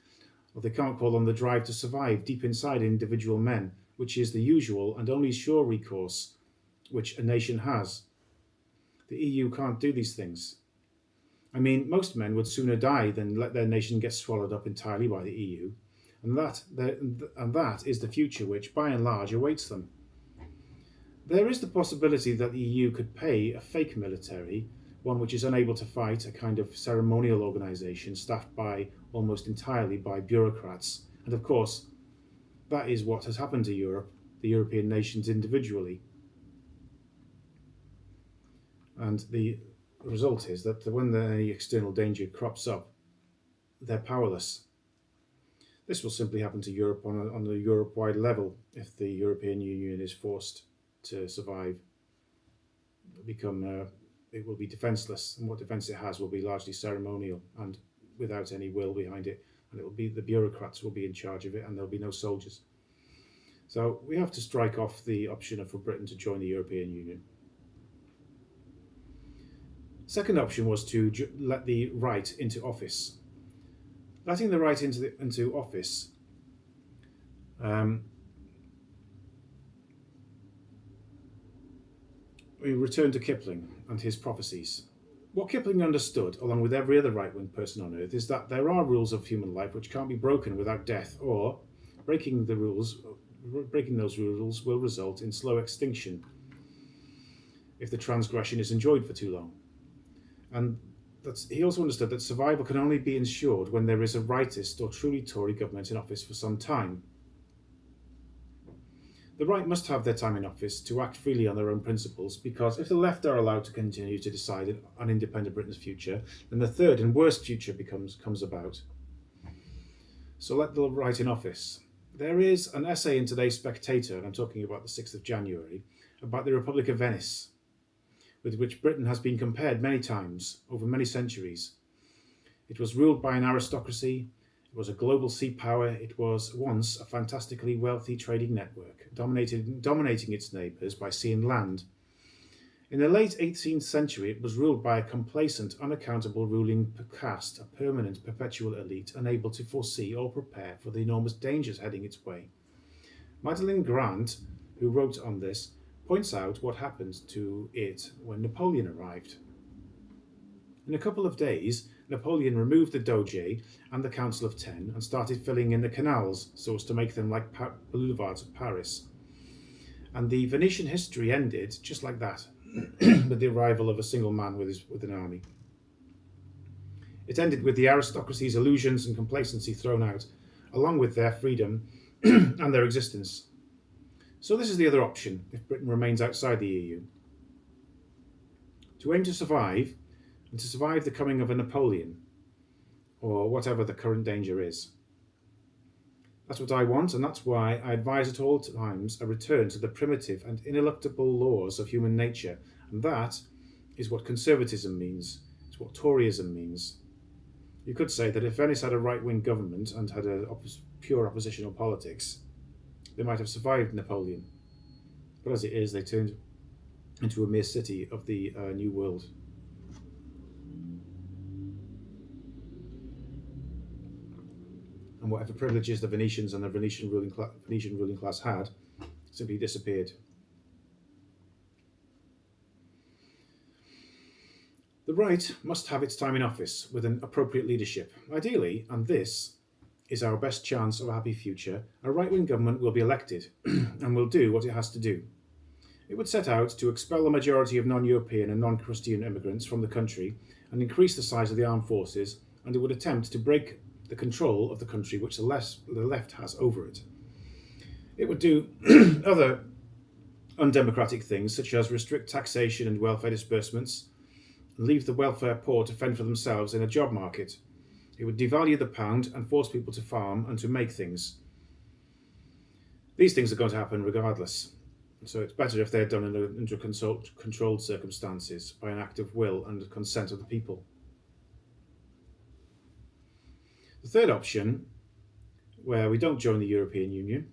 or they can't call on the drive to survive deep inside individual men, which is the usual and only sure recourse which a nation has. The EU can't do these things. I mean, most men would sooner die than let their nation get swallowed up entirely by the EU, and that is the future which, by and large, awaits them. There is the possibility that the EU could pay a fake military, one which is unable to fight, a kind of ceremonial organisation staffed almost entirely by bureaucrats. And of course, that is what has happened to Europe, the European nations individually. And the result is that when any external danger crops up, they're powerless. This will simply happen to Europe on a Europe-wide level if the European Union is forced to survive. It will be defenceless, and what defence it has will be largely ceremonial and without any will behind it, and it will be the bureaucrats will be in charge of it, and there'll be no soldiers. So we have to strike off the option for Britain to join the European Union. Second option was to let the right into office. Letting the right into office we return to Kipling and his prophecies. What Kipling understood, along with every other right-wing person on earth, is that there are rules of human life which can't be broken without death, or breaking those rules will result in slow extinction if the transgression is enjoyed for too long. And he also understood that survival can only be ensured when there is a rightist or truly Tory government in office for some time. The right must have their time in office to act freely on their own principles, because if the left are allowed to continue to decide on independent Britain's future, then the third and worst future comes about. So let the right in office. There is an essay in today's Spectator, and I'm talking about the 6th of January, about the Republic of Venice, with which Britain has been compared many times over many centuries. It was ruled by an aristocracy. It was a global sea power. It was once a fantastically wealthy trading network, dominating its neighbours by sea and land. In the late 18th century, it was ruled by a complacent, unaccountable ruling caste, a permanent, perpetual elite, unable to foresee or prepare for the enormous dangers heading its way. Madeline Grant, who wrote on this, points out what happened to it when Napoleon arrived. In a couple of days, Napoleon removed the Doge and the Council of Ten and started filling in the canals so as to make them like boulevards of Paris. And the Venetian history ended just like that, with the arrival of a single man with an army. It ended with the aristocracy's illusions and complacency thrown out, along with their freedom and their existence. So this is the other option if Britain remains outside the EU. To aim to survive, and to survive the coming of a Napoleon, or whatever the current danger is. That's what I want, and that's why I advise at all times a return to the primitive and ineluctable laws of human nature, and that is what conservatism means. It's what Toryism means. You could say that if Venice had a right-wing government and had a pure oppositional politics, they might have survived Napoleon. But as it is, they turned into a mere city of the New World. And whatever privileges the Venetians and the Venetian ruling class had simply disappeared. The right must have its time in office with an appropriate leadership. Ideally, and this is our best chance of a happy future, a right-wing government will be elected and will do what it has to do. It would set out to expel the majority of non-European and non-Christian immigrants from the country and increase the size of the armed forces, and it would attempt to break the control of the country which the left has over it. It would do other undemocratic things, such as restrict taxation and welfare disbursements, and leave the welfare poor to fend for themselves in a job market. It would devalue the pound and force people to farm and to make things. These things are going to happen regardless. So it's better if they're done under controlled circumstances by an act of will and consent of the people. The third option, where we don't join the European Union,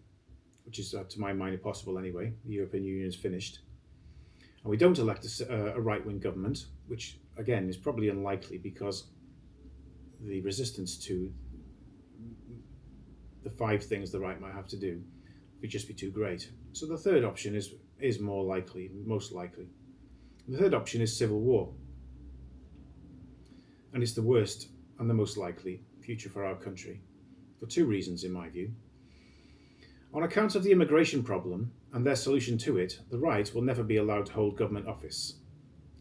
which is to my mind impossible anyway, the European Union is finished, and we don't elect a right-wing government, which again is probably unlikely because the resistance to the 5 things the right might have to do would just be too great. So the third option is more likely, most likely. The third option is civil war. And it's the worst and the most likely future for our country, for 2 reasons in my view. On account of the immigration problem and their solution to it, the right will never be allowed to hold government office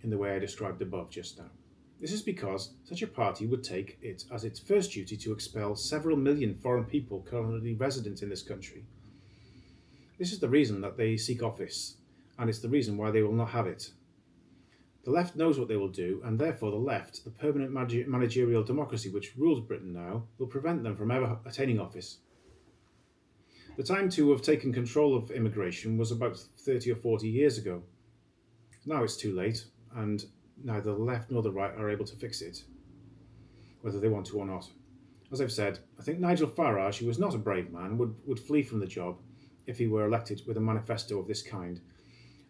in the way I described above just now. This is because such a party would take it as its first duty to expel several million foreign people currently resident in this country. This is the reason that they seek office, and it's the reason why they will not have it. The left knows what they will do, and therefore the left, the permanent managerial democracy which rules Britain now, will prevent them from ever attaining office. The time to have taken control of immigration was about 30 or 40 years ago. Now it's too late, and neither the left nor the right are able to fix it, whether they want to or not. As I've said, I think Nigel Farage, who was not a brave man, would flee from the job if he were elected with a manifesto of this kind.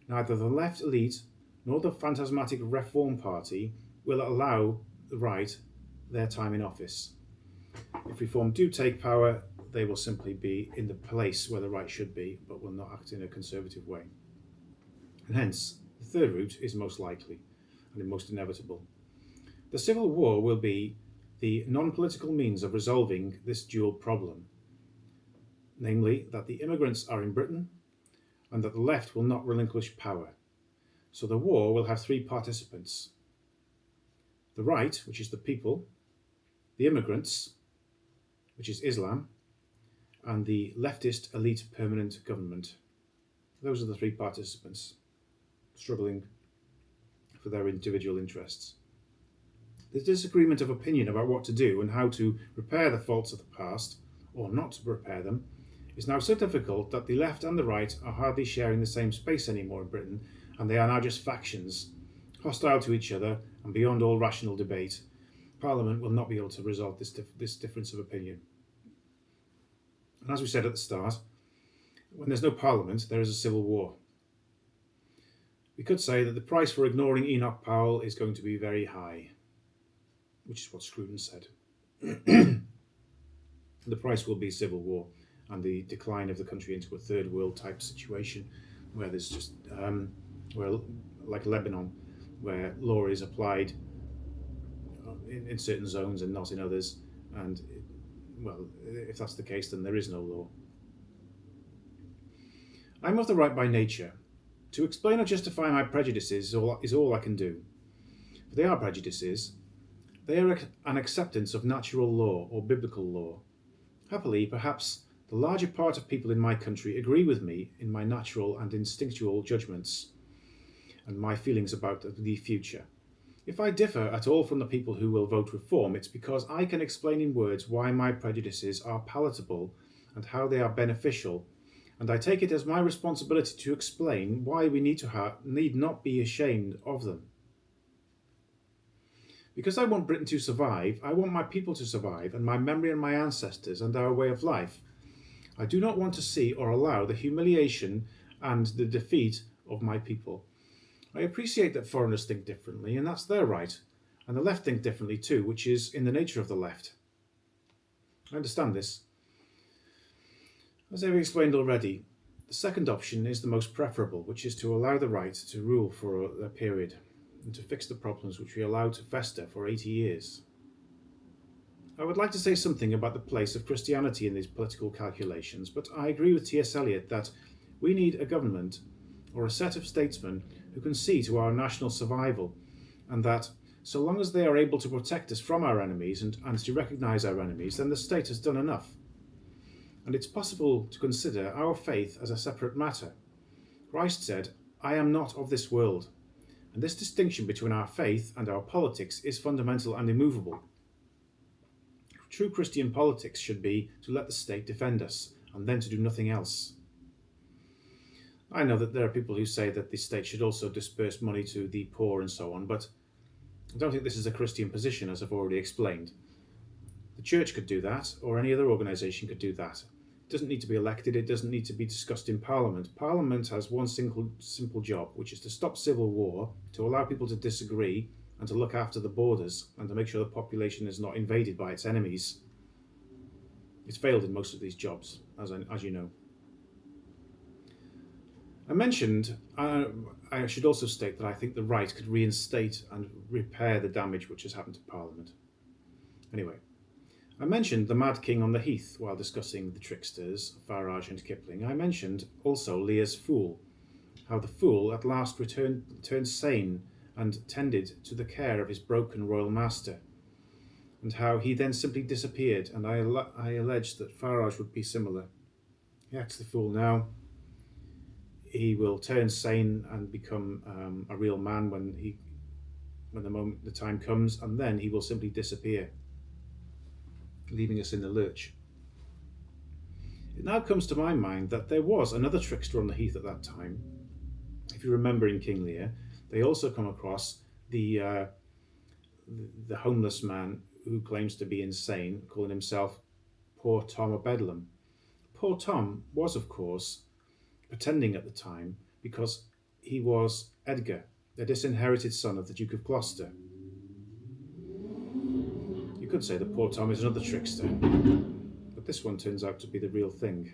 Neither the left elite nor the phantasmatic Reform Party will allow the right their time in office. If Reform do take power, they will simply be in the place where the right should be, but will not act in a conservative way. And hence, the third route is most likely and most inevitable. The civil war will be the non-political means of resolving this dual problem, namely that the immigrants are in Britain and that the left will not relinquish power. So the war will have 3 participants: the right, which is the people, the immigrants, which is Islam, and the leftist elite permanent government. Those are the 3 participants struggling for their individual interests. The disagreement of opinion about what to do and how to repair the faults of the past, or not to repair them, is now so difficult that the left and the right are hardly sharing the same space anymore in Britain, and they are now just factions, hostile to each other and beyond all rational debate. Parliament will not be able to resolve this difference of opinion. And as we said at the start, when there's no Parliament, there is a civil war. We could say that the price for ignoring Enoch Powell is going to be very high, which is what Scruton said. The price will be civil war and the decline of the country into a third world type situation where there's just, like Lebanon, where law is applied in certain zones and not in others. And, well, if that's the case, then there is no law. I'm of the right by nature. To explain or justify my prejudices is all I can do. But they are prejudices. They are an acceptance of natural law or biblical law. Happily, perhaps the larger part of people in my country agree with me in my natural and instinctual judgments and my feelings about the future. If I differ at all from the people who will vote Reform, it's because I can explain in words why my prejudices are palatable and how they are beneficial, and I take it as my responsibility to explain why we need not be ashamed of them. Because I want Britain to survive, I want my people to survive, and my memory and my ancestors and our way of life. I do not want to see or allow the humiliation and the defeat of my people. I appreciate that foreigners think differently, and that's their right. And the left think differently too, which is in the nature of the left. I understand this. As I've explained already, the second option is the most preferable, which is to allow the right to rule for a period and to fix the problems which we allowed to fester for 80 years. I would like to say something about the place of Christianity in these political calculations, but I agree with T.S. Eliot that we need a government or a set of statesmen who can see to our national survival, and that so long as they are able to protect us from our enemies and to recognise our enemies, then the state has done enough. And it's possible to consider our faith as a separate matter. Christ said, "I am not of this world." And this distinction between our faith and our politics is fundamental and immovable. True Christian politics should be to let the state defend us, and then to do nothing else. I know that there are people who say that the state should also disperse money to the poor and so on, but I don't think this is a Christian position, as I've already explained. The church could do that, or any other organisation could do that. It doesn't need to be elected, it doesn't need to be discussed in Parliament. Parliament has one simple job, which is to stop civil war, to allow people to disagree, and to look after the borders, and to make sure the population is not invaded by its enemies. It's failed in most of these jobs, as you know. I should also state that I think the right could reinstate and repair the damage which has happened to Parliament. Anyway, I mentioned the Mad King on the Heath while discussing the tricksters, Farage and Kipling. I mentioned also Lear's fool, how the fool at last turned sane and tended to the care of his broken royal master, and how he then simply disappeared, and I allege that Farage would be similar. He acts the fool now. He will turn sane and become a real man when the time comes, and then he will simply disappear, leaving us in the lurch. It now comes to my mind that there was another trickster on the heath at that time. If you remember in King Lear, they also come across the homeless man who claims to be insane, calling himself Poor Tom of Bedlam. Poor Tom was, of course, pretending at the time because he was Edgar, the disinherited son of the Duke of Gloucester. You could say that Poor Tom is another trickster, but this one turns out to be the real thing.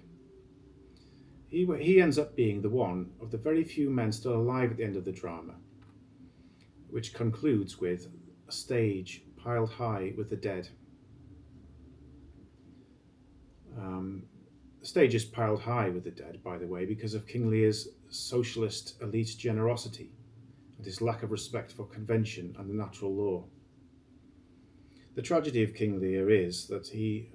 He ends up being the one of the very few men still alive at the end of the drama, which concludes with a stage piled high with the dead. The stage is piled high with the dead, by the way, because of King Lear's socialist elite generosity and his lack of respect for convention and the natural law. The tragedy of King Lear is that he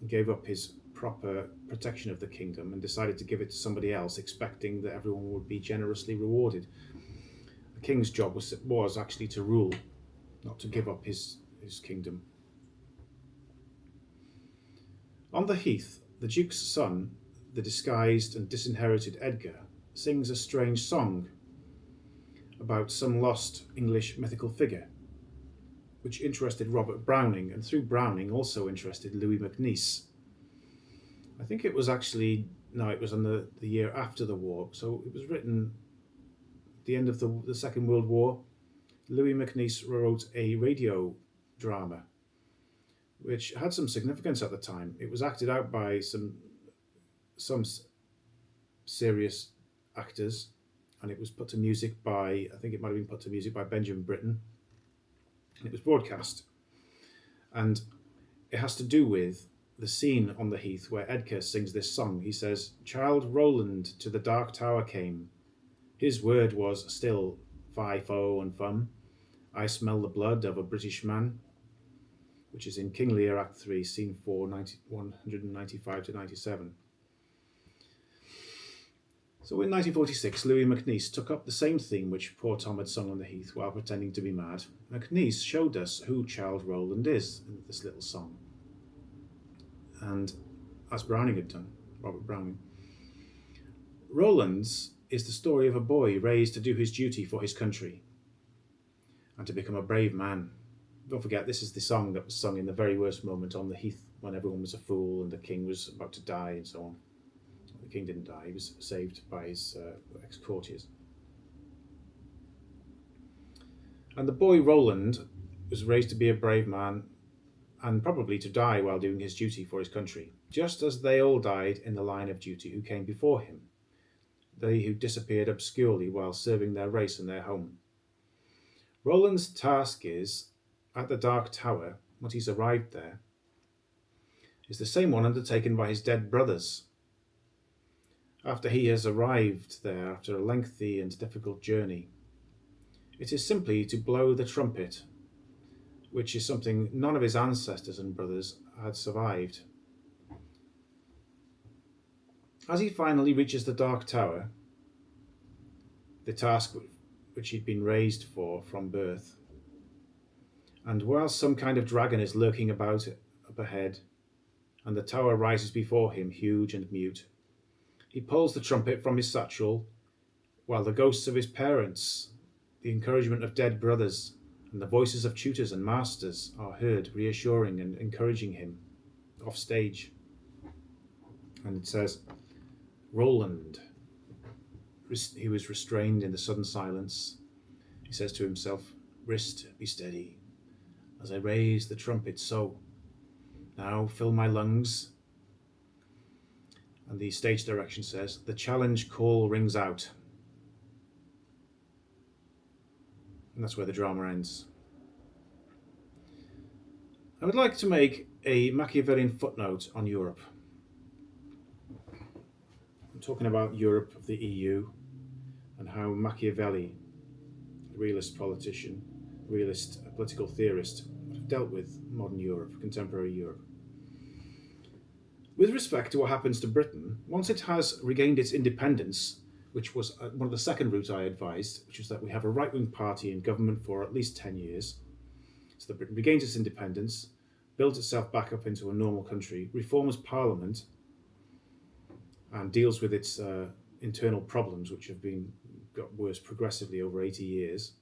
gave up his proper protection of the kingdom and decided to give it to somebody else, expecting that everyone would be generously rewarded. The king's job was actually to rule, not to give up his kingdom. On the heath, the Duke's son, the disguised and disinherited Edgar, sings a strange song about some lost English mythical figure, which interested Robert Browning, and through Browning also interested Louis MacNeice. I think it was actually, no, it was in the year after the war, so it was written at the end of the Second World War. Louis MacNeice wrote a radio drama which had some significance at the time. It was acted out by some serious actors, and it was put to music by, I think it might have been put to music by Benjamin Britten, and it was broadcast. And it has to do with the scene on the heath where Edgar sings this song. He says, "Childe Roland to the Dark Tower came. His word was still fi-fo and fum. I smell the blood of a British man," which is in King Lear Act 3, Scene 4, 195 to 97. So in 1946, Louis MacNeice took up the same theme which Poor Tom had sung on the heath while pretending to be mad. MacNeice showed us who Childe Roland is in this little song. And as Browning had done, Robert Browning. Roland's is the story of a boy raised to do his duty for his country and to become a brave man. Don't forget, this is the song that was sung in the very worst moment on the heath when everyone was a fool and the king was about to die and so on. The king didn't die, he was saved by his ex-courtiers. And the boy Roland was raised to be a brave man and probably to die while doing his duty for his country, just as they all died in the line of duty who came before him, they who disappeared obscurely while serving their race and their home. Roland's task is, at the Dark Tower, once he's arrived there, is the same one undertaken by his dead brothers. After he has arrived there after a lengthy and difficult journey, it is simply to blow the trumpet, which is something none of his ancestors and brothers had survived. As he finally reaches the Dark Tower, the task which he'd been raised for from birth, and while some kind of dragon is lurking about up ahead, and the tower rises before him huge and mute, he pulls the trumpet from his satchel, while the ghosts of his parents, the encouragement of dead brothers, and the voices of tutors and masters are heard reassuring and encouraging him off stage. And it says, Roland, he was restrained in the sudden silence. He says to himself, wrist, be steady, as I raise the trumpet so. Now fill my lungs. And the stage direction says, the challenge call rings out. And that's where the drama ends. I would like to make a Machiavellian footnote on Europe. I'm talking about Europe of the EU and how Machiavelli, a realist politician, realist political theorist, have dealt with modern Europe, contemporary Europe. With respect to what happens to Britain, once it has regained its independence, which was one of the second routes I advised, which was that we have a right-wing party in government for at least 10 years, so that Britain regains its independence, builds itself back up into a normal country, reforms Parliament, and deals with its internal problems, which have got worse progressively over 80 years.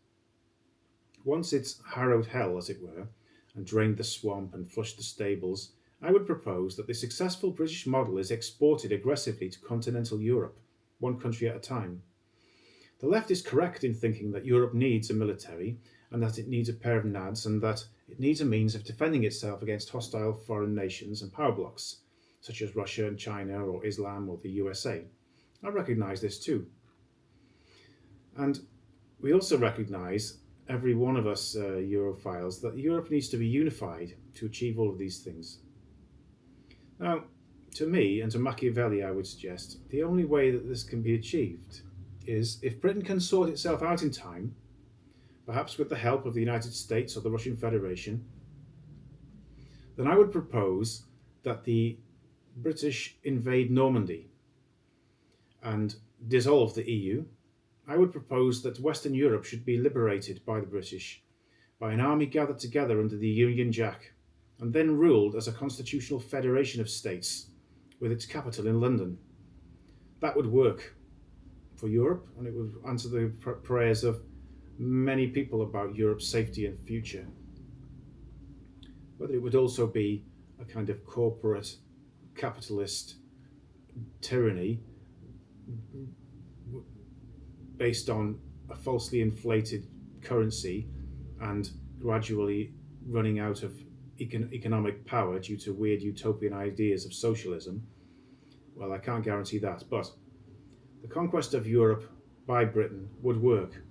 Once it's harrowed hell, as it were, and drained the swamp and flushed the stables, I would propose that the successful British model is exported aggressively to continental Europe, one country at a time. The left is correct in thinking that Europe needs a military, and that it needs a pair of nads, and that it needs a means of defending itself against hostile foreign nations and power blocs, such as Russia and China or Islam or the USA. I recognise this too. And we also recognise, every one of us Europhiles, that Europe needs to be unified to achieve all of these things. Now, to me and to Machiavelli, I would suggest the only way that this can be achieved is if Britain can sort itself out in time, perhaps with the help of the United States or the Russian Federation, then I would propose that the British invade Normandy and dissolve the EU. I would propose that Western Europe should be liberated by the British, by an army gathered together under the Union Jack, and then ruled as a constitutional federation of states, with its capital in London. That would work for Europe, and it would answer the prayers of many people about Europe's safety and future. Whether it would also be a kind of corporate capitalist tyranny based on a falsely inflated currency and gradually running out of economic power due to weird utopian ideas of socialism, well, I can't guarantee that, but the conquest of Europe by Britain would work,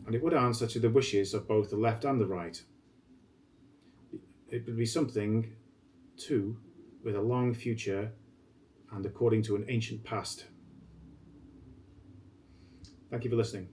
and it would answer to the wishes of both the left and the right. It would be something, too, with a long future and according to an ancient past. Thank you for listening.